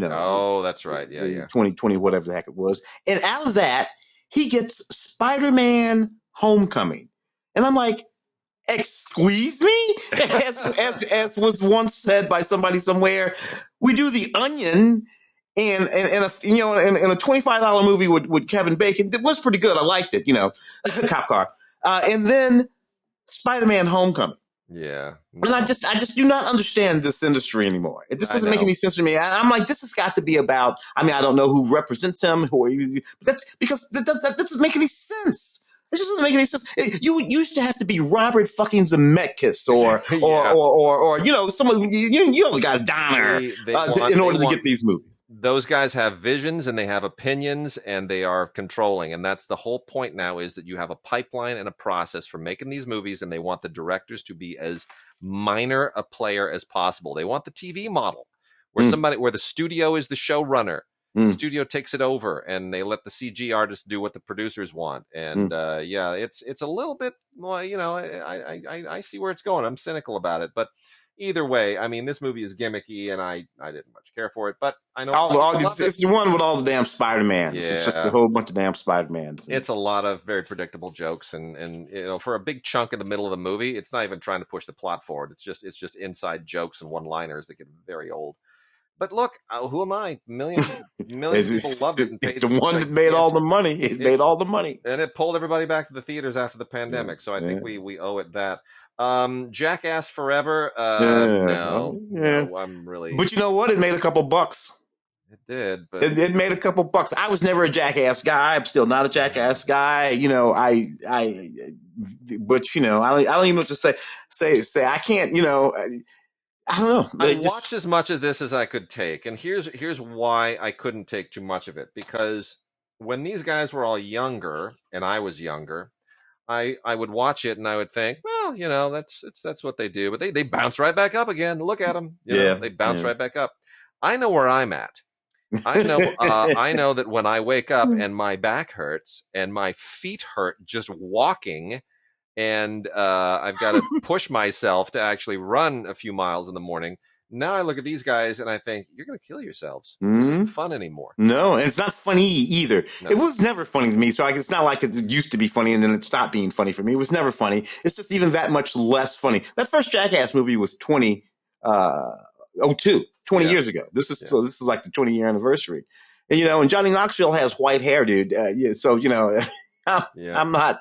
Oh, that's right. Yeah, 2020, whatever the heck it was. And out of that, he gets Spider-Man Homecoming. And I'm like, excuse me? As was once said by somebody somewhere, we do The Onion and a $25 movie with Kevin Bacon. It was pretty good. I liked it, Cop Car. And then Spider-Man Homecoming. Yeah. No. And I just do not understand this industry anymore. It just doesn't make any sense to me. I'm like, this has got to be about, I don't know who represents him, but that's because that doesn't make any sense. It just doesn't make any sense. You used to have to be Robert fucking Zemeckis or someone, the guys Donner in order to get these movies. Those guys have visions and they have opinions and they are controlling. And that's the whole point now, is that you have a pipeline and a process for making these movies, and they want the directors to be as minor a player as possible. They want the TV model where the studio is the showrunner. The studio takes it over and they let the CG artists do what the producers want. And it's a little bit, I see where it's going. I'm cynical about it, but either way, this movie is gimmicky and I didn't much care for it, but I know it's the one with all the damn Spider-Mans. Yeah. It's just a whole bunch of damn Spider-Mans. It's a lot of very predictable jokes and for a big chunk in the middle of the movie, it's not even trying to push the plot forward. It's just inside jokes and one-liners that get very old. But look, who am I? Millions people loved it. It's the one that made all the money. It made all the money. And it pulled everybody back to the theaters after the pandemic. So I think we owe it that. Jackass Forever. No, I'm really... But you know what? It made a couple bucks. It did, but... It made a couple bucks. I was never a Jackass guy. I'm still not a Jackass guy. But I don't even know what to say. I can't, I don't know. I watched as much of this as I could take, and here's why I couldn't take too much of it. Because when these guys were all younger, and I was younger, I would watch it and I would think, well, that's what they do. But they bounce right back up again. Look at them. They bounce right back up. I know where I'm at. I know that when I wake up and my back hurts and my feet hurt just walking, and I've got to push myself to actually run a few miles in the morning. Now I look at these guys and I think, you're going to kill yourselves. This isn't fun anymore. No, and it's not funny either. No. It was never funny to me. So it's not like it used to be funny and then it stopped being funny for me. It was never funny. It's just even that much less funny. That first Jackass movie was 20 years ago. This is like the 20-year anniversary. And, and Johnny Knoxville has white hair, dude. I'm not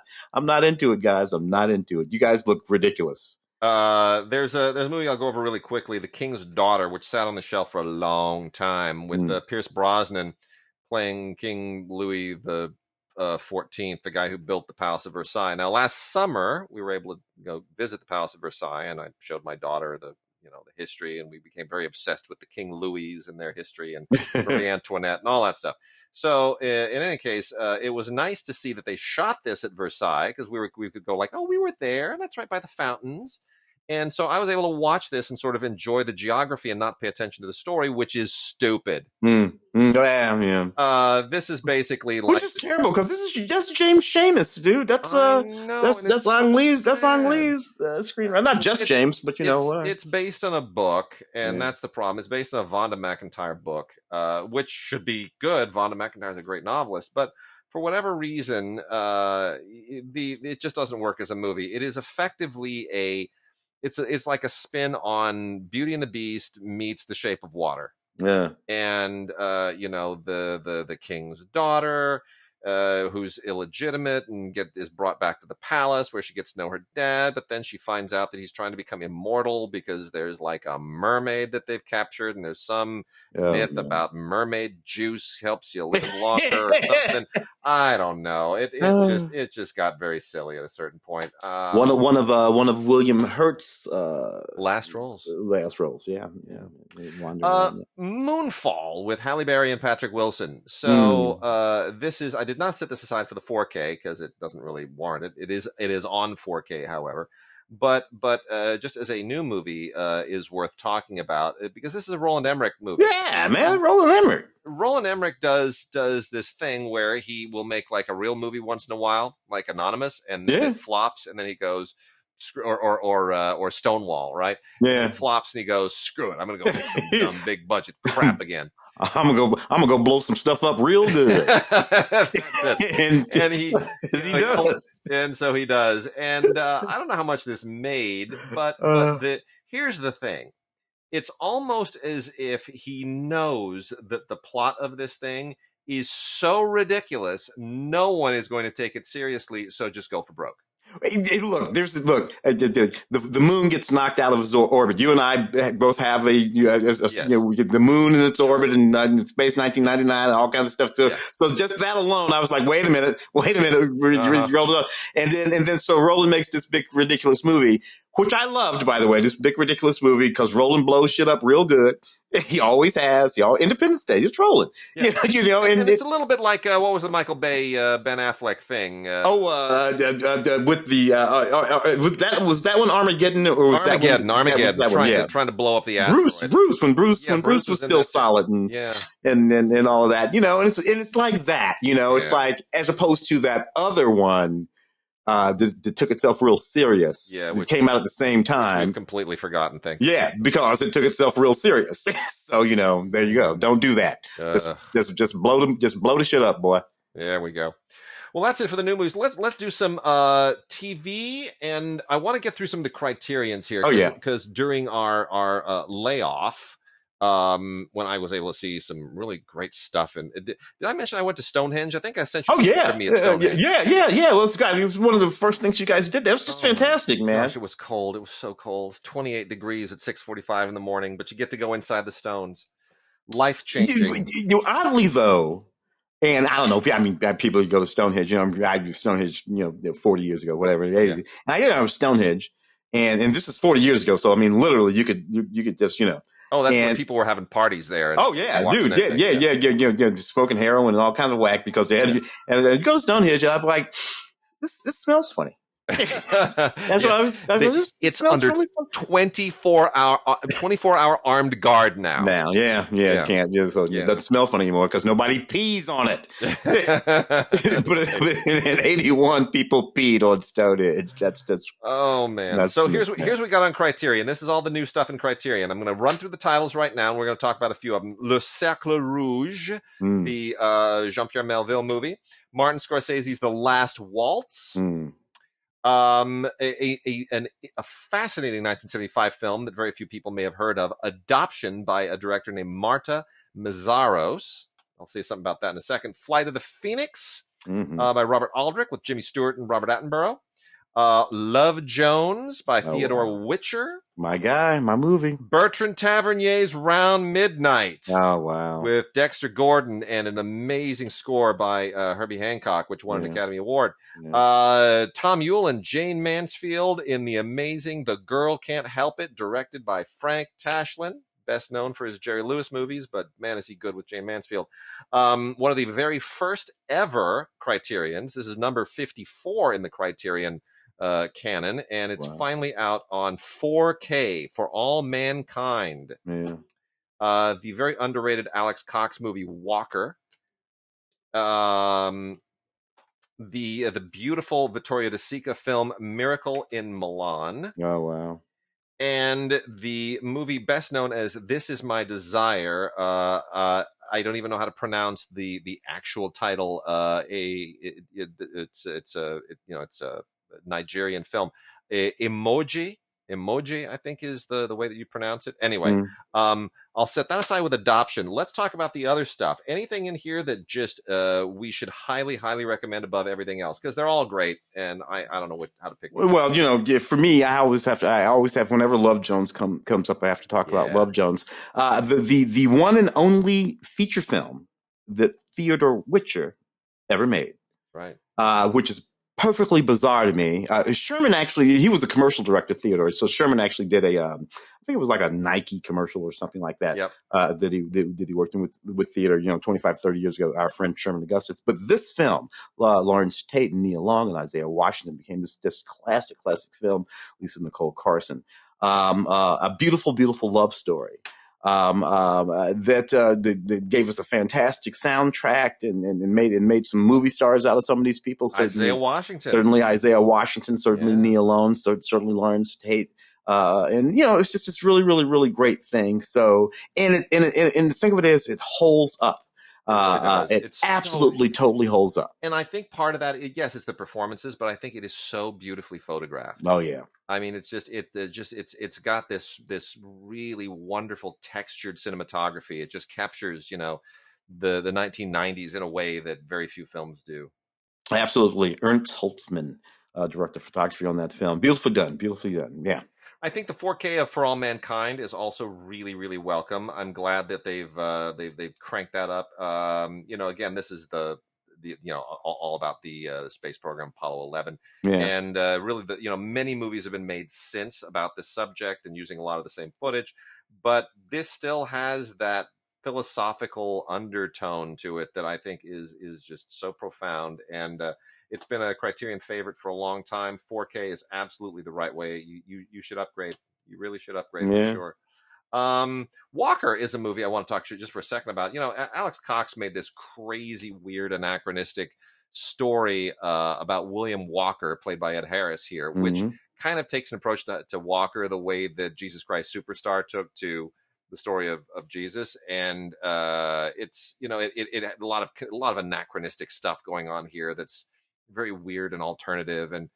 into it, guys. I'm not into it. You guys look ridiculous. There's a movie I'll go over really quickly, The King's Daughter, which sat on the shelf for a long time, with Pierce Brosnan playing King Louis the 14th, the guy who built the Palace of Versailles. Now, last summer we were able to go visit the Palace of Versailles, and I showed my daughter the history, and we became very obsessed with the King Louis and their history and Marie Antoinette and all that stuff. So in any case, it was nice to see that they shot this at Versailles, because we could go like, oh, we were there. That's right by the fountains. And so I was able to watch this and sort of enjoy the geography and not pay attention to the story, which is stupid. This is basically like, which is terrible, because that's James Schamus, dude. That's Ang Lee's screenwriter. Not just James, but it's based on a book, and that's the problem. It's based on a Vonda McIntyre book, which should be good. Vonda McIntyre is a great novelist, but for whatever reason, it just doesn't work as a movie. It is effectively it's like a spin on Beauty and the Beast meets The Shape of Water. Yeah. And the king's daughter, who's illegitimate and is brought back to the palace where she gets to know her dad, but then she finds out that he's trying to become immortal because there's like a mermaid that they've captured, and there's some myth about mermaid juice helps you live longer or something. I don't know. It just got very silly at a certain point. One of William Hurt's last roles. Yeah. Moonfall with Halle Berry and Patrick Wilson. So this is, I did not set this aside for the 4K because it doesn't really warrant it. It is on 4K, however. But just as a new movie is worth talking about because this is a Roland Emmerich movie. Yeah, man, Roland Emmerich. Roland Emmerich does this thing where he will make like a real movie once in a while, like Anonymous, and then it flops, and then he goes or Stonewall, right? Yeah, and it flops, and he goes, "Screw it, I'm gonna go make some dumb big budget crap again." I'm gonna go blow some stuff up real good. and he does. And so he does. And I don't know how much this made, but here's the thing. It's almost as if he knows that the plot of this thing is so ridiculous, no one is going to take it seriously, so just go for broke. Look, the moon gets knocked out of its orbit. You and I both have the moon in its orbit and Space 1999 and all kinds of stuff too. Yeah. So just that alone, I was like, wait a minute, and then so Roland makes this big ridiculous movie, which I loved, by the way, this big ridiculous movie because Roland blows shit up real good. He always has. Independence Day, it's Roland. Yeah. And it's a little bit like what was the Michael Bay Ben Affleck thing? Was that one Armageddon or was Armageddon? Armageddon, trying to blow up the asteroid. When Bruce was still solid and all of that, and it's like that, it's like as opposed to that other one. That took itself real serious. Yeah, which came out at the same time. We've completely forgotten things. Yeah, because it took itself real serious. So there you go. Don't do that. Just blow the shit up, boy. There we go. Well, that's it for the new movies. Let's do some TV, and I want to get through some of the Criterions here. Because during our layoff. When I was able to see some really great stuff. And did I mention I went to Stonehenge? I think I sent you a picture of me at Stonehenge. Yeah. Well, it was one of the first things you guys did. That was just fantastic, man. Gosh, it was cold. It was so cold. It's 28 degrees at 6:45 in the morning, but you get to go inside the stones. Life-changing. Oddly, though, and I don't know, I mean, people go to Stonehenge, I do Stonehenge, 40 years ago, whatever. Yeah. And I was Stonehenge, and this is 40 years ago, so I mean, literally, you could just, Oh, that's when people were having parties there. Smoking heroin and all kinds of whack because they had and go to Stonehenge. And I'm like, this smells funny. That's what I was. It's under really 24-hour armed guard now. It can't. It doesn't smell funny anymore because nobody pees on it. But in '81, people peed on Stonehenge. That's just. Oh man! So here's what we got on Criterion. This is all the new stuff in Criterion. I'm going to run through the titles right now, and we're going to talk about a few of them. Le Cercle Rouge, the Jean-Pierre Melville movie. Martin Scorsese's The Last Waltz. A fascinating 1975 film that very few people may have heard of, Adoption, by a director named Marta Mazaros. I'll say something about that in a second. Flight of the Phoenix by Robert Aldrich with Jimmy Stewart and Robert Attenborough. Love Jones by Theodore Witcher. My guy, my movie. Bertrand Tavernier's Round Midnight. Oh, wow. With Dexter Gordon and an amazing score by Herbie Hancock, which won an Academy Award. Tom Yule and Jane Mansfield in the amazing The Girl Can't Help It, directed by Frank Tashlin. Best known for his Jerry Lewis movies, but man, is he good with Jane Mansfield. One of the very first ever Criterions. This is number 54 in the Criterion canon, and it's finally out on 4K for all mankind. The very underrated Alex Cox movie Walker. The beautiful Vittorio De Sica film Miracle in Milan. Oh wow. And the movie best known as This Is My Desire. I don't even know how to pronounce the actual title. It's a Nigerian film. Emoji, I think is the way that you pronounce it. Anyway, I'll set that aside with Adoption. Let's talk about the other stuff. Anything in here that just we should highly, highly recommend above everything else, because they're all great, and I don't know how to pick one. Well, for me, I always have whenever Love Jones comes up, I have to talk about Love Jones. The one and only feature film that Theodore Witcher ever made, right? Which is perfectly bizarre to me. Sherman actually, he was a commercial director, Theodore. So Sherman actually did a think it was like a Nike commercial or something like that. Yep. That he worked in with theater, 25, 30 years ago. Our friend Sherman Augustus. But this film, Lawrence Tate and Nia Long and Isaiah Washington, became this classic film. Lisa Nicole Carson, a beautiful, beautiful love story. That gave us a fantastic soundtrack and made some movie stars out of some of these people. Isaiah Washington, certainly Nia Long, certainly Lawrence Tate. And it's just this really, really, really great thing. So, and the thing of it is, it holds up. It absolutely, totally holds up. And I think part of that, yes, it's the performances, but I think it is so beautifully photographed. Oh yeah. I mean, it's got this really wonderful textured cinematography. It just captures, the 1990s in a way that very few films do. Absolutely. Ernst Holtzman, director of photography on that film. Beautifully done. Yeah. I think the 4K of For All Mankind is also really, really welcome. I'm glad that they've cranked that up. Again, this is the all about the space program Apollo 11, and really many movies have been made since about this subject and using a lot of the same footage, but this still has that philosophical undertone to it that I think is just so profound. And it's been a Criterion favorite for a long time. 4K is absolutely the right way. You should upgrade. You really should upgrade for sure. Walker is a movie I want to talk to you just for a second about. Alex Cox made this crazy, weird, anachronistic story about William Walker, played by Ed Harris here, which kind of takes an approach to Walker the way that Jesus Christ Superstar took to the story of Jesus. And it's it had a lot of anachronistic stuff going on here that's very weird and alternative, and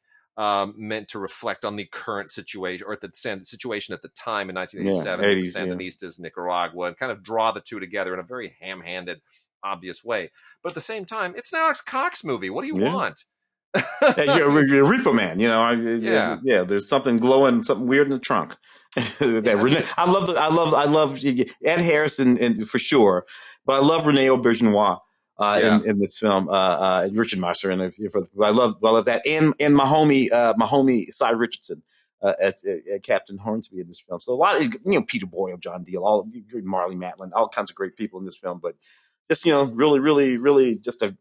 meant to reflect on the current situation, or at the situation at the time in 1987, the Sandinistas, Nicaragua, and kind of draw the two together in a very ham-handed, obvious way. But at the same time, it's an Alex Cox movie. What do you want? You're a Repo Man, there's something glowing, something weird in the trunk. I love Ed Harris and for sure, but I love Rene Auberjonois in this film. Richard Masur, and I love that, and my homie Cy Richardson as Captain Hornsby in this film. So a lot of Peter Boyle, John Diehl, all Marley Matlin, all kinds of great people in this film, but just really, really, really just an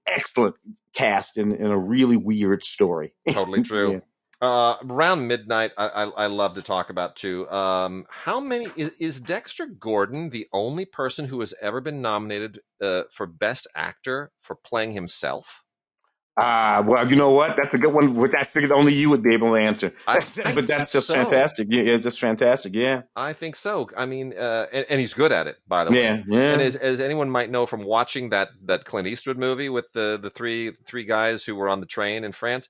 excellent cast in a really weird story. Totally true. Around midnight, I love to talk about too. How many is Dexter Gordon the only person who has ever been nominated for Best Actor for playing himself? Well, you know what? That's a good one, which I figured only you would be able to answer. But that's just fantastic. Yeah, it's just fantastic. Yeah, I think so. I mean, and he's good at it, by the way. Yeah. And as anyone might know from watching that Clint Eastwood movie with the three guys who were on the train in France,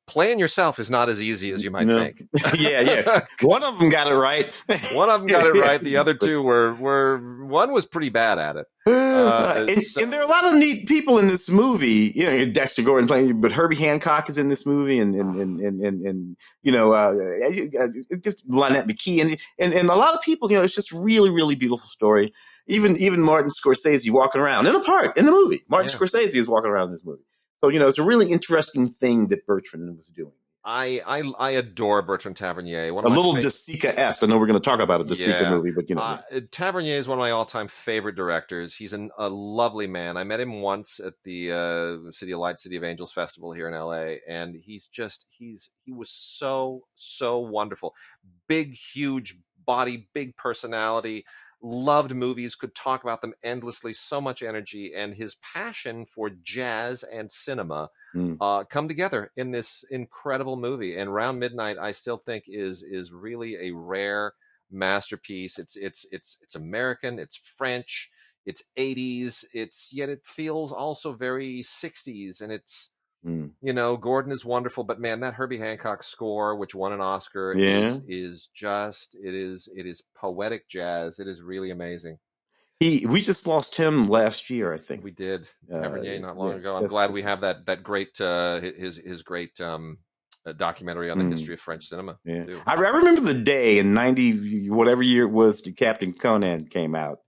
playing yourself is not as easy as you might think. Yeah. One of them got it right. The other two one was pretty bad at it. And there are a lot of neat people in this movie. Dexter Gordon playing, but Herbie Hancock is in this movie, and Lynette McKee, and a lot of people. It's just really, really beautiful story. Even Martin Scorsese walking around in the movie. Martin Scorsese is walking around in this movie. So, it's a really interesting thing that Bertrand was doing. I adore Bertrand Tavernier. A little De Sica-esque. I know we're going to talk about a De Sica movie, but Tavernier is one of my all-time favorite directors. He's a lovely man. I met him once at the City of Lights, City of Angels Festival here in LA, and he was so wonderful. Big, huge body, big personality. Loved movies, could talk about them endlessly, so much energy, and his passion for jazz and cinema come together in this incredible movie. And Round Midnight, I still think is really a rare masterpiece. It's American, it's French, it's 80s, yet it feels also very 60s, and it's Gordon is wonderful, but man, that Herbie Hancock score, which won an Oscar, is just it is poetic jazz. It is really amazing. We just lost him last year, I think. We did. Tavernier not long ago. I'm glad we have that great his great documentary on the history of French cinema. Yeah. Too. I remember the day in 90 whatever year it was Captain Conan came out.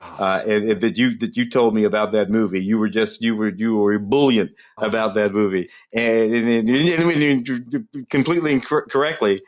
And that you told me about that movie. You were ebullient about that movie, and completely correctly.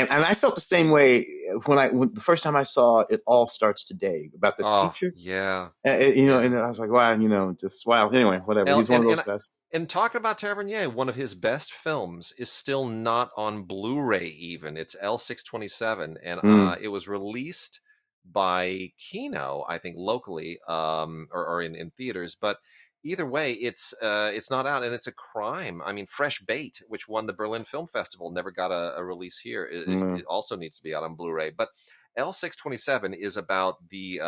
And I felt the same way when the first time I saw It All Starts Today about the teacher. Yeah. And I was like, wow, just wow. Anyway, whatever. He's one of those guys. And talking about Tavernier, one of his best films is still not on Blu-ray even. It's L627, and it was released by Kino, I think, locally, or in theaters. But either way, it's not out, and it's a crime. I mean, Fresh Bait, which won the Berlin Film Festival, never got a release here. It also needs to be out on Blu-ray. But L627 is about the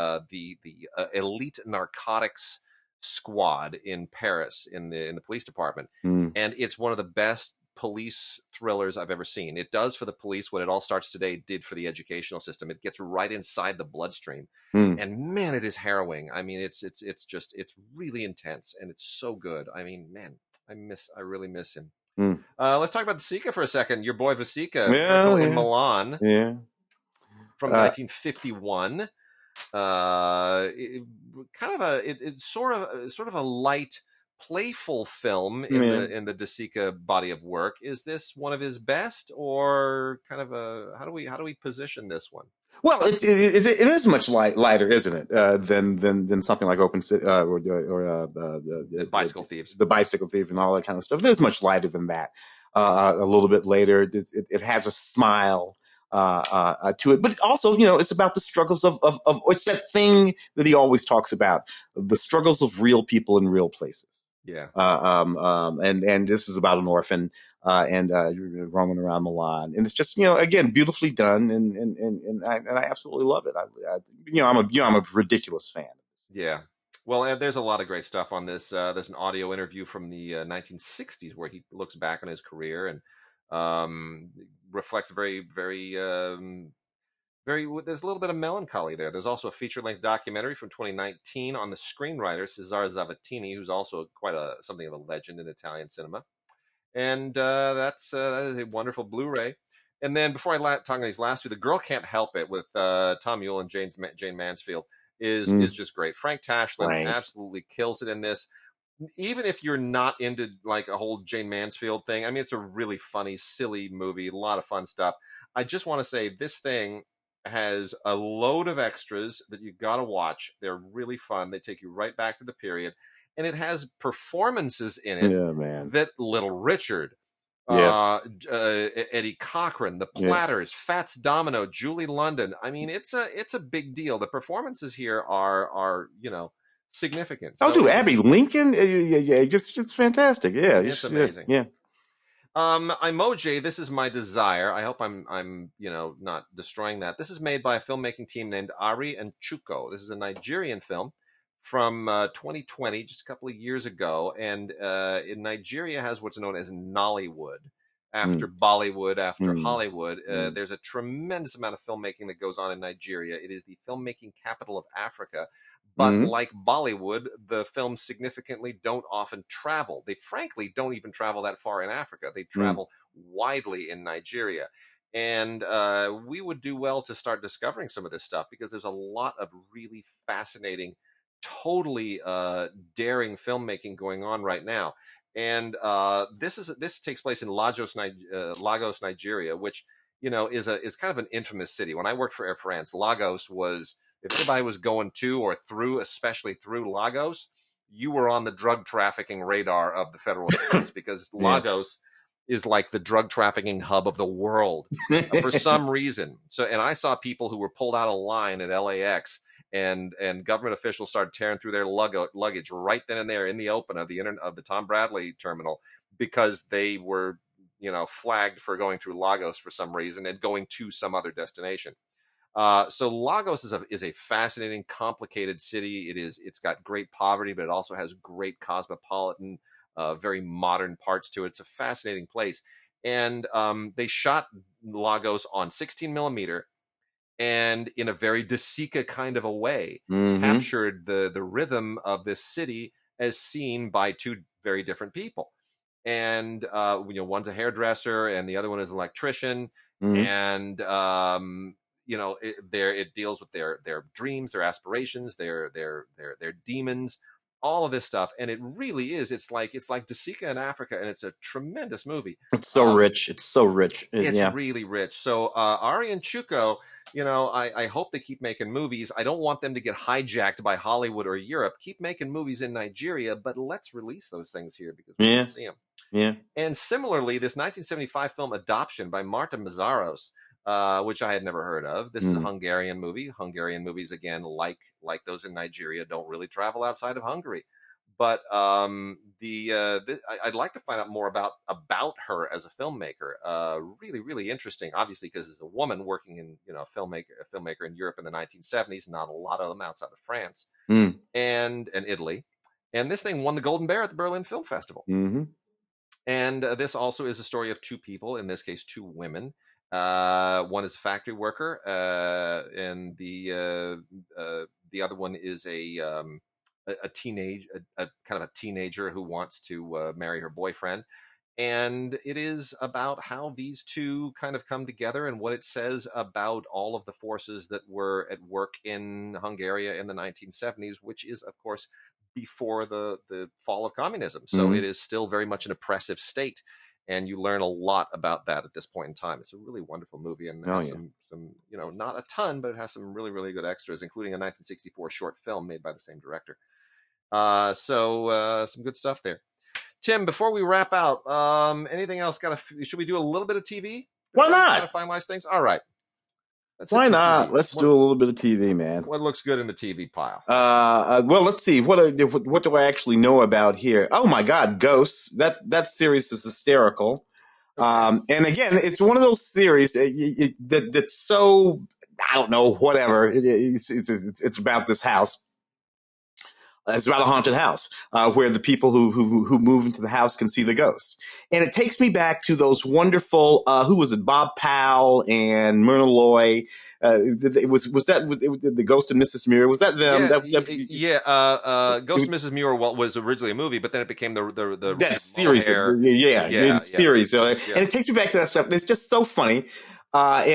elite narcotics squad in Paris in the police department, and it's one of the best police thrillers I've ever seen. It does for the police what It All Starts Today did for the educational system. It gets right inside the bloodstream, and man, it is harrowing. I mean, it's really intense, and it's so good. I mean, man, I really miss him. Let's talk about Vasica for a second. Your boy Vasica, Circle in Milan, from 1951. It's sort of a light, playful film in the De Sica body of work. Is this one of his best, or kind of how do we position this one? Well, it is much lighter, isn't it, than something like Open City or Bicycle Thieves, the Bicycle Thief, and all that kind of stuff. It is much lighter than that. A little bit later, it has a smile to it, but also, it's about the struggles of it's that thing that he always talks about, the struggles of real people in real places. Yeah. And this is about an orphan and roaming around Milan, and it's just again beautifully done, and I absolutely love it. I'm a ridiculous fan. Yeah. Well, there's a lot of great stuff on this. There's an audio interview from the 1960s where he looks back on his career and reflects very, very, very. There's a little bit of melancholy there. There's also a feature-length documentary from 2019 on the screenwriter Cesare Zavattini, who's also quite something of a legend in Italian cinema. And that is a wonderful Blu-ray. And then before I talk on these last two, The Girl Can't Help It with Tom Ewell and Jane Mansfield is just great. Frank Tashlin absolutely kills it in this. Even if you're not into like a whole Jane Mansfield thing, I mean, it's a really funny, silly movie, a lot of fun stuff. I just want to say this thing has a load of extras that you got to watch. They're really fun. They take you right back to the period. And it has performances in it that Little Richard, Eddie Cochran, the Platters, Fats Domino, Julie London. I mean, it's a big deal. The performances here are significant. Oh, dude, Abby Lincoln, just fantastic. Yeah, it's amazing. Yeah. Eyimofe, This Is My Desire. I hope I'm not destroying that. This is made by a filmmaking team named Ari and Chuko. This is a Nigerian film from 2020, just a couple of years ago, and in Nigeria has what's known as Nollywood. After Bollywood, after Hollywood, there's a tremendous amount of filmmaking that goes on in Nigeria. It is the filmmaking capital of Africa. But like Bollywood, the films significantly don't often travel. They frankly don't even travel that far in Africa. They travel widely in Nigeria. And we would do well to start discovering some of this stuff because there's a lot of really fascinating, totally daring filmmaking going on right now. And this takes place in Lagos, Nigeria, which is kind of an infamous city. When I worked for Air France, Lagos was, if anybody was going to or through, especially through Lagos, you were on the drug trafficking radar of the federal authorities because Lagos is like the drug trafficking hub of the world for some reason. So, and I saw people who were pulled out of line at LAX, and government officials started tearing through their luggage right then and there in the open of the Tom Bradley terminal because they were flagged for going through Lagos for some reason and going to some other destination. So Lagos is a fascinating, complicated city. It's got great poverty, but it also has great cosmopolitan, very modern parts to it. It's a fascinating place. And they shot Lagos on 16 millimeter and in a very De Sica kind of a way, captured the rhythm of this city as seen by two very different people. And one's a hairdresser and the other one is an electrician. And it deals with their dreams, their aspirations, their demons, all of this stuff, and it really is. It's like Desika in Africa, and it's a tremendous movie. It's so rich. It's so rich. It's really rich. So Ari and Chuko, I hope they keep making movies. I don't want them to get hijacked by Hollywood or Europe. Keep making movies in Nigeria, but let's release those things here because we can see them. Yeah. And similarly, this 1975 film Adoption by Marta Mazaros, which I had never heard of. This is a Hungarian movie. Hungarian movies, again, like those in Nigeria, don't really travel outside of Hungary. But I'd like to find out more about her as a filmmaker. Really, really interesting. Obviously, because as a woman working in a filmmaker in Europe in the 1970s, not a lot of them outside of France and Italy. And this thing won the Golden Bear at the Berlin Film Festival. Mm-hmm. And this also is a story of two people, in this case, two women. One is a factory worker, and the other one is a kind of a teenager who wants to marry her boyfriend. And it is about how these two kind of come together and what it says about all of the forces that were at work in Hungary in the 1970s, which is, of course, before the fall of communism. So it is still very much an oppressive state. And you learn a lot about that at this point in time. It's a really wonderful movie, and has some not a ton, but it has some really, really good extras, including a 1964 short film made by the same director. So some good stuff there. Tim, before we wrap out, anything else? Should we do a little bit of TV? Why not? Kind of finalize things. All right. Why not? Let's do a little bit of TV, man. What looks good in the TV pile? Well, let's see. What do I actually know about here? Oh my God, Ghosts. That series is hysterical. Okay. And again, it's one of those series that's so, I don't know, whatever. It's about this house. It's about a haunted house where the people who move into the house can see the ghosts. And it takes me back to those wonderful, who was it? Bob Powell and Myrna Loy. Was that the Ghost of Mrs. Muir? Was that them? Ghost of Mrs. Muir was originally a movie, but then it became that series. Series. And it takes me back to that stuff. It's just so funny. But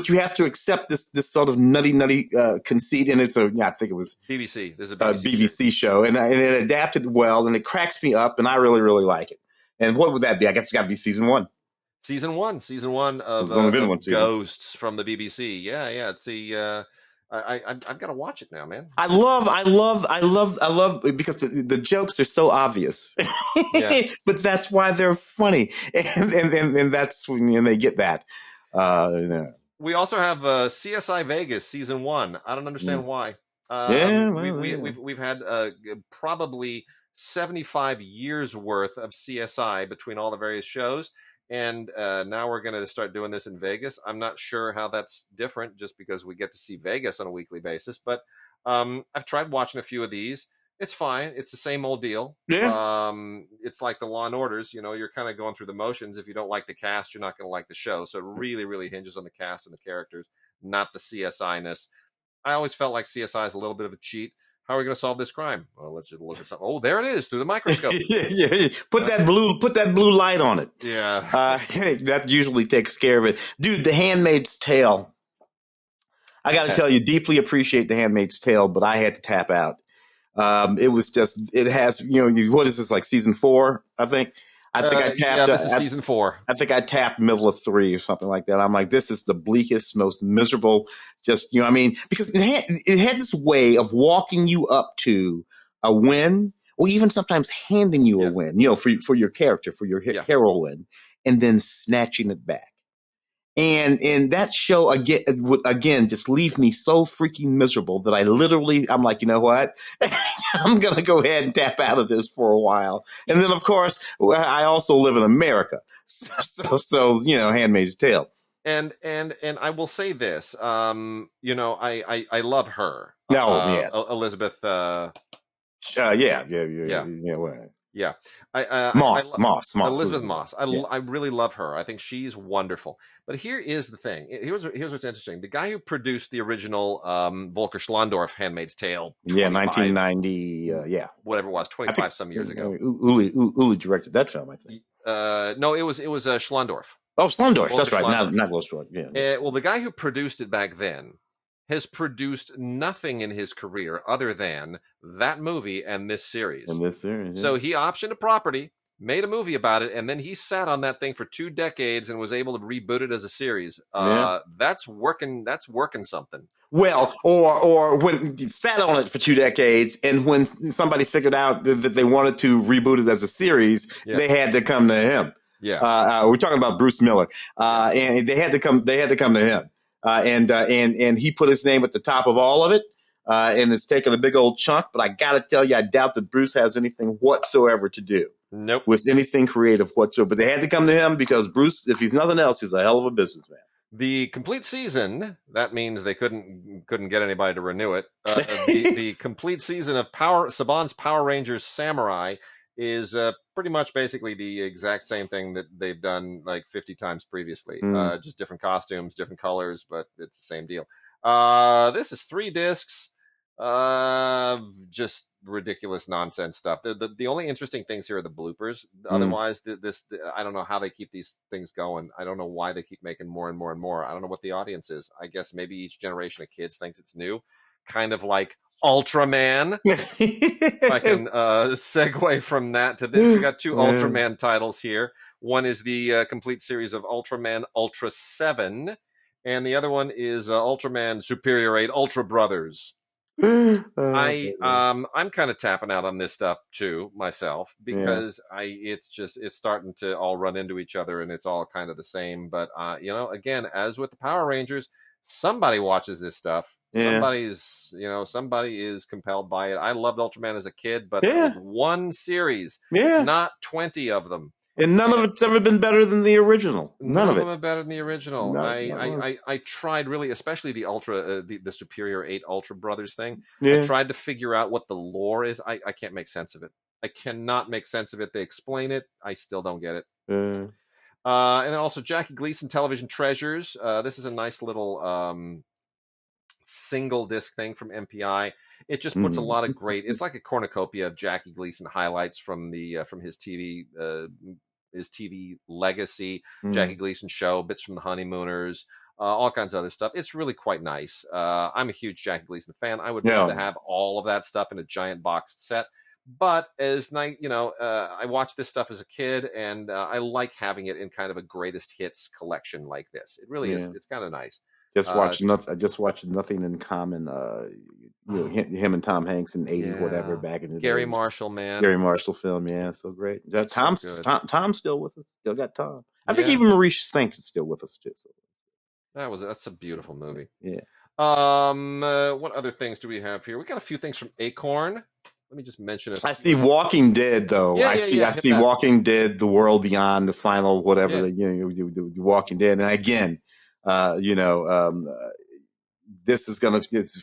you have to accept this sort of nutty conceit, and I think it was BBC. There's a BBC show, and it adapted well, and it cracks me up, and I really, really like it. And what would that be? I guess it's got to be season one. Season one of Ghosts from the BBC. Yeah. It's the I've got to watch it now, man. I love because the jokes are so obvious, but that's why they're funny, and that's when they get that. We also have CSI Vegas season 1. I don't understand why. We've had probably 75 years worth of CSI between all the various shows. And now we're going to start doing this in Vegas. I'm not sure how that's different just because we get to see Vegas on a weekly basis. But I've tried watching a few of these. It's fine. It's the same old deal. Yeah. It's like the Law and Orders. You're kind of going through the motions. If you don't like the cast, you're not going to like the show. So it really, really hinges on the cast and the characters, not the CSI-ness. I always felt like CSI is a little bit of a cheat. How are we going to solve this crime? Well, let's just look at something. Oh, there it is through the microscope. yeah. Put that blue light on it. Yeah. That usually takes care of it. Dude, The Handmaid's Tale. I got to tell you, deeply appreciate The Handmaid's Tale, but I had to tap out. It has, what is this, like season 4, I think? I tapped. This is season 4. I think I tapped middle of 3 or something like that. I'm like, this is the bleakest, most miserable. Just because it had this way of walking you up to a win, or even sometimes handing you a win, for your character, for your heroine, and then snatching it back. And that show would again just leave me so freaking miserable that I'm like, you know what? I'm going to go ahead and tap out of this for a while. And then, of course, I also live in America. So Handmaid's Tale. And I will say this, I love her. Yes. Elizabeth. Yeah. Moss. Elizabeth Moss. I really love her. I think she's wonderful. But here is the thing. Here's what's interesting. The guy who produced the original Volker Schlondorf Handmaid's Tale. 1990. Whatever it was, 25 some years ago. Uli directed that film, I think. No, it was Schlondorf. Oh, Schlondorf. That's right. Not Schlondorf. Yeah. Well, the guy who produced it back then has produced nothing in his career other than that movie and this series. So he optioned a property, made a movie about it, and then he sat on that thing for 2 decades and was able to reboot it as a series. That's working something. Well, or when he sat on it for 2 decades, and when somebody figured out that they wanted to reboot it as a series, they had to come to him. We're talking about Bruce Miller, and they had to come to him, and he put his name at the top of all of it, and it's taken a big old chunk. But I got to tell you, I doubt that Bruce has anything whatsoever to do with anything creative whatsoever. But they had to come to him because Bruce, if he's nothing else, he's a hell of a businessman. The complete season, that means they couldn't get anybody to renew it. The complete season of Saban's Power Rangers Samurai is pretty much basically the exact same thing that they've done like 50 times previously. Just different costumes, different colors, but it's the same deal. This is 3 discs. Just ridiculous nonsense stuff. The only interesting things here are the bloopers. Otherwise, I don't know how they keep these things going. I don't know why they keep making more and more and more. I don't know what the audience is. I guess maybe each generation of kids thinks it's new, kind of like Ultraman. If I can segue from that to this, we got 2 Ultraman titles here. One is the complete series of Ultraman Ultra 7, and the other one is Ultraman Superior 8 Ultra Brothers. I'm kind of tapping out on this stuff too myself because it's starting to all run into each other and it's all kind of the same. But again, as with the Power Rangers, somebody watches this stuff. Somebody is compelled by it. I loved Ultraman as a kid, but it was one series, not 20 of them. And none of it's ever been better than the original. None of it are better than the original. I tried really, especially the Ultra, the Superior 8 Ultra Brothers thing. I tried to figure out what the lore is. I can't make sense of it. I cannot make sense of it. They explain it. I still don't get it. And then also Jackie Gleason Television Treasures. This is a nice little single disc thing from MPI. It just puts a lot of great. It's like a cornucopia of Jackie Gleason highlights from his TV legacy, Jackie Gleason show, bits from The Honeymooners, all kinds of other stuff. It's really quite nice. I'm a huge Jackie Gleason fan. I would love to have all of that stuff in a giant boxed set. But I watched this stuff as a kid, and I like having it in kind of a greatest hits collection like this. It really is. It's kind of nice. I just watched Nothing in Common. Him and Tom Hanks in 80 whatever back in the Gary day. Marshall, man. Gary Marshall film, so great. Tom's still with us. Still got Tom. I think even Maurice Saints is still with us too. So that's a beautiful movie. Yeah. What other things do we have here? We got a few things from Acorn. Let me just mention it. I see Walking Dead though. I see Walking Dead, The World Beyond, the final whatever the Walking Dead, and again. This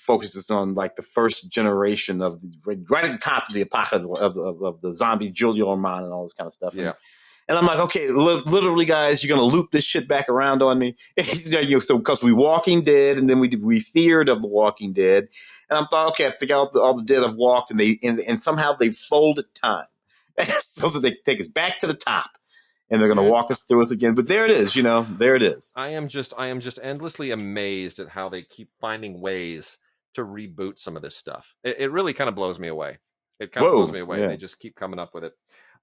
focuses on like the first generation of right at the top of the apocalypse of the zombie Julia Ormond and all this kind of stuff. And I'm like, okay, literally, guys, you're gonna loop this shit back around on me. So because we Walking Dead, and then we feared of the Walking Dead, and I thought, okay, I think all the dead have walked, and somehow they folded time so that they can take us back to the top. And they're going to walk us through it again. But there it is, there it is. I am just endlessly amazed at how they keep finding ways to reboot some of this stuff. It really kind of blows me away. Blows me away. They just keep coming up with it.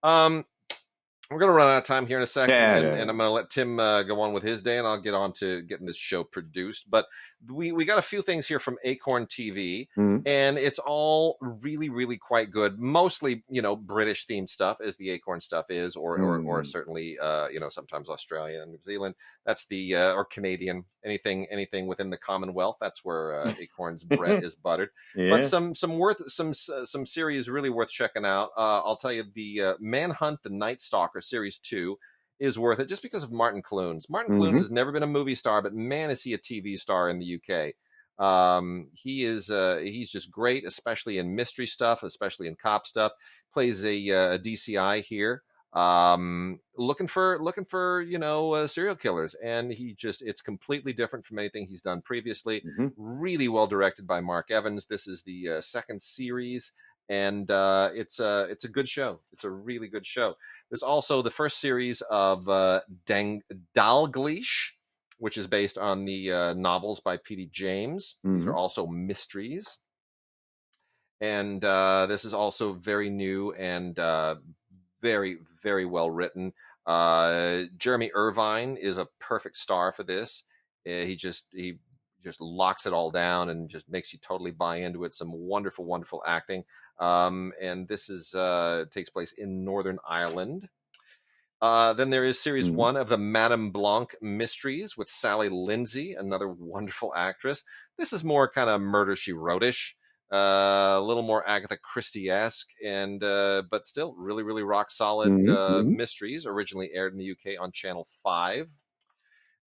We're going to run out of time here in a second, and I'm going to let Tim go on with his day, and I'll get on to getting this show produced. But we got a few things here from Acorn TV, and it's all really, really quite good. Mostly, British themed stuff, as the Acorn stuff is, or certainly, sometimes Australia and New Zealand. That's the or Canadian, anything within the Commonwealth. That's where Acorn's bread is buttered. But some series really worth checking out. I'll tell you, the Manhunt, the Night Stalker Series 2 is worth it just because of Martin Clunes. Martin Clunes has never been a movie star, but man, is he a TV star in the UK. He's just great, especially in mystery stuff, especially in cop stuff. Plays a DCI here. Looking for serial killers, and it's completely different from anything he's done previously. Really well directed by Mark Evans. This is the second series, and it's a good show. It's a really good show. There's also the first series of Dalgliesh, which is based on the novels by P.D. James. These are also mysteries. And this is also very new and very, very well written. Jeremy Irvine is a perfect star for this. He just locks it all down and just makes you totally buy into it. Some wonderful, wonderful acting. And this is takes place in Northern Ireland. Then there is series 1 of the Madame Blanc Mysteries with Sally Lindsay, another wonderful actress. This is more kind of Murder, She Wrote-ish. A little more Agatha Christie-esque, and but still really, really rock solid mysteries. Originally aired in the UK on Channel 5.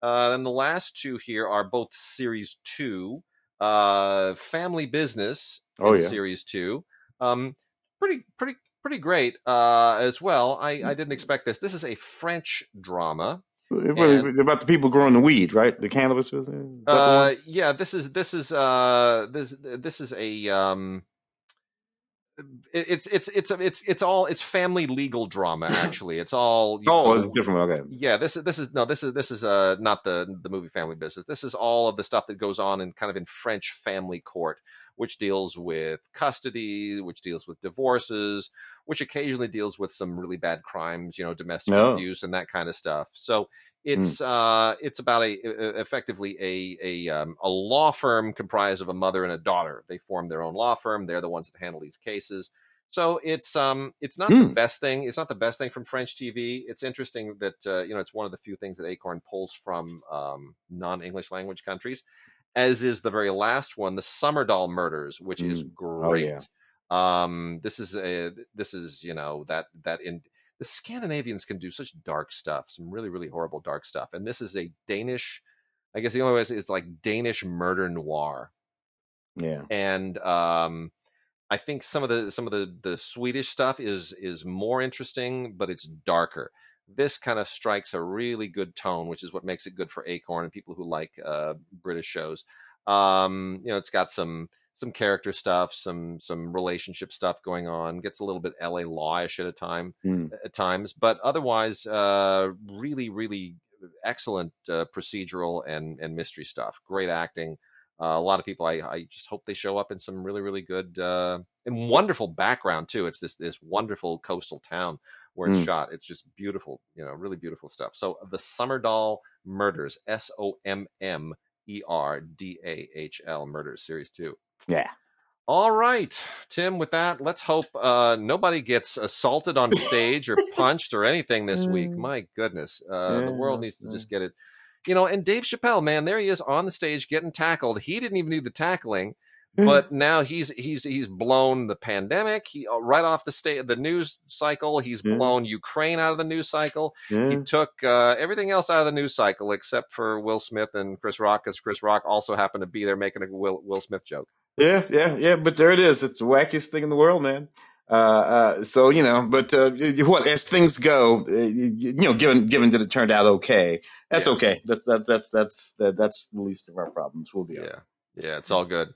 Then the last two here are both Series 2, Family Business in Series 2. Pretty great as well. I didn't expect this. This is a French drama. About the people growing the weed, right? The cannabis business. Is that the one? Yeah, this is a it's family legal drama. Actually, it's all it's different. Okay. Yeah, this is not the movie Family Business. This is all of the stuff that goes on in kind of in French family court, which deals with custody, which deals with divorces, which occasionally deals with some really bad crimes, domestic abuse and that kind of stuff. So it's about effectively a law firm comprised of a mother and a daughter. They form their own law firm. They're the ones that handle these cases. So it's not the best thing. It's not the best thing from French TV. It's interesting that it's one of the few things that Acorn pulls from non-English language countries, as is the very last one, the Summerdoll Murders, which is great. This is the Scandinavians can do such dark stuff, some really, really horrible dark stuff. And this is a Danish, I guess the only way is like Danish murder noir. Yeah. And I think some of the Swedish stuff is more interesting, but it's darker. This kind of strikes a really good tone, which is what makes it good for Acorn and people who like British shows. It's got some character stuff, some relationship stuff going on. Gets a little bit LA Law-ish at times, but otherwise, really, really excellent procedural and mystery stuff. Great acting. A lot of people, I just hope they show up in some really, really good and wonderful background too. It's this wonderful coastal town where it's shot. It's just beautiful, really beautiful stuff. So the Summerdoll Murders, SOMMERDAHL Murders, Series 2. Yeah. All right, Tim, with that, let's hope nobody gets assaulted on stage or punched or anything this week. My goodness. The world needs to just get it. And Dave Chappelle, man, there he is on the stage getting tackled. He didn't even do the tackling, but now he's blown the pandemic. He right off the news cycle. He's blown Ukraine out of the news cycle. He took everything else out of the news cycle except for Will Smith and Chris Rock, because Chris Rock also happened to be there making a Will Smith joke. Yeah. But there it is. It's the wackiest thing in the world, man. So what as things go, given that it turned out okay, that's okay. That's the least of our problems. We'll be yeah, it's all good.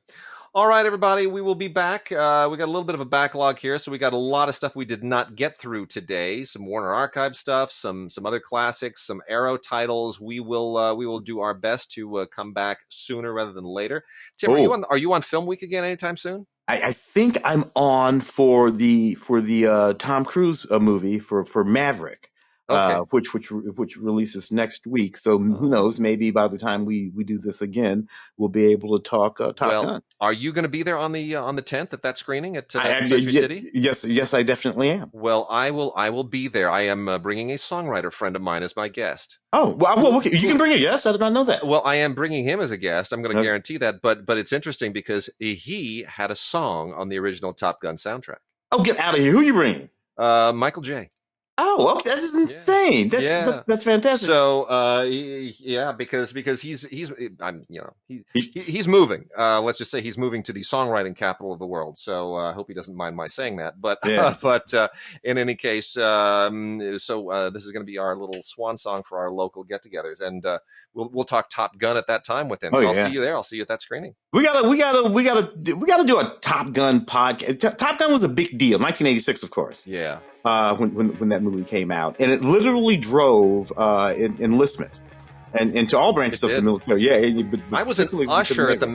All right, everybody, we will be back. We got a little bit of a backlog here, so we got a lot of stuff we did not get through today. Some Warner Archive stuff, some other classics, some Arrow titles. We will do our best to come back sooner rather than later. Tim, are you on Film Week again anytime soon? I think I'm on for the Tom Cruise movie for Maverick. Okay. Which releases next week. So who knows? Maybe by the time we do this again, we'll be able to talk Top Gun. Are you going to be there on the 10th at that screening at Century City? Yes, I definitely am. Well, I will be there. I am bringing a songwriter friend of mine as my guest. Oh, well, okay. You can bring a guest. I did not know that. Well, I am bringing him as a guest. I'm going to guarantee that. But it's interesting because he had a song on the original Top Gun soundtrack. Oh, get out of here! Who are you bringing? Michael J. Oh, okay. That is insane. That's fantastic. So, because he's moving. Let's just say he's moving to the songwriting capital of the world. So, I hope he doesn't mind my saying that. But, in any case, this is going to be our little swan song for our local get-togethers, and we'll talk Top Gun at that time with him. I'll see you there. I'll see you at that screening. We gotta do a Top Gun podcast. Top Gun was a big deal. 1986, of course. Yeah. When that movie came out, and it literally drove enlistment. and to all branches of the military. Yeah, but I was an usher at the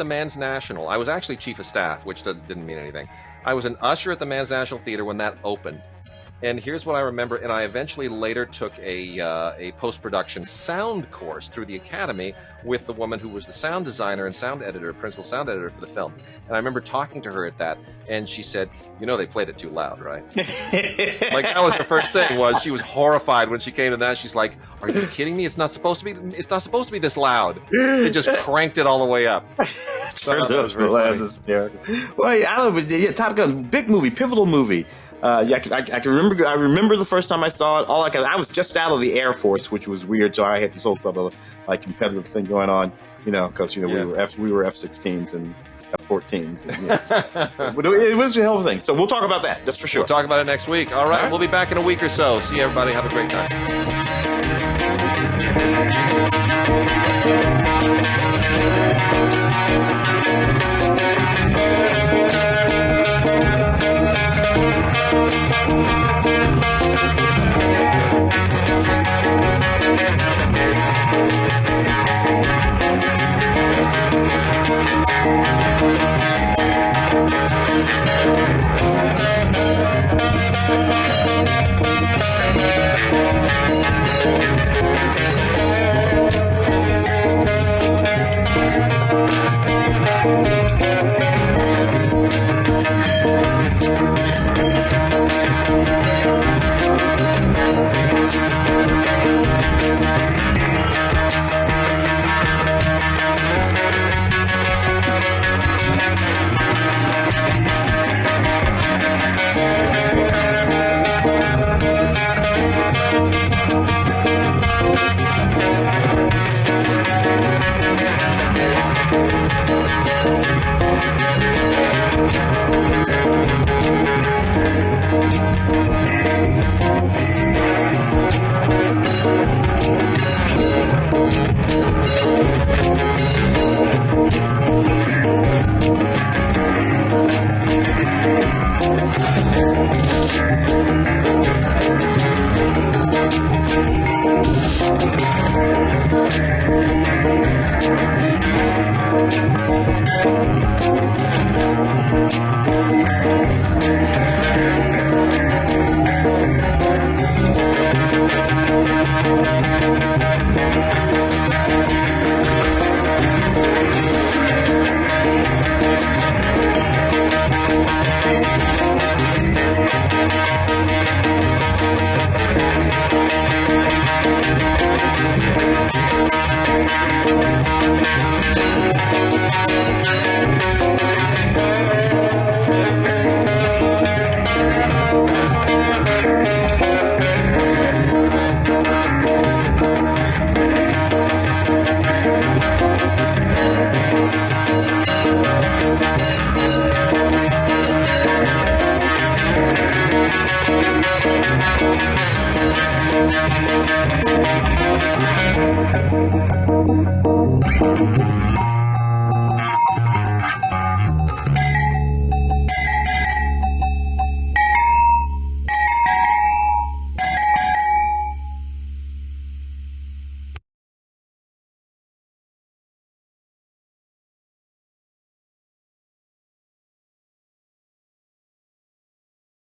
Men's National. I was actually chief of staff, which didn't mean anything. I was an usher at the Men's National Theater when that opened. And here's what I remember, and I eventually later took a post-production sound course through the academy with the woman who was the sound designer and principal sound editor for the film. And I remember talking to her at that, and she said, they played it too loud, right? Like, that was the first thing, was she was horrified when she came to that. She's like, are you kidding me? It's not supposed to be this loud. It just cranked it all the way up. So that was hysterical. Well, I don't know, but Top Gun, big movie, pivotal movie. I can remember. I remember the first time I saw it. I was just out of the Air Force, which was weird. So I had this whole sort of like competitive thing going on, because we were F-16s and F-14s. And, but it was a hell of a thing. So we'll talk about that. That's for sure. We'll talk about it next week. All right. We'll be back in a week or so. See you, everybody. Have a great time.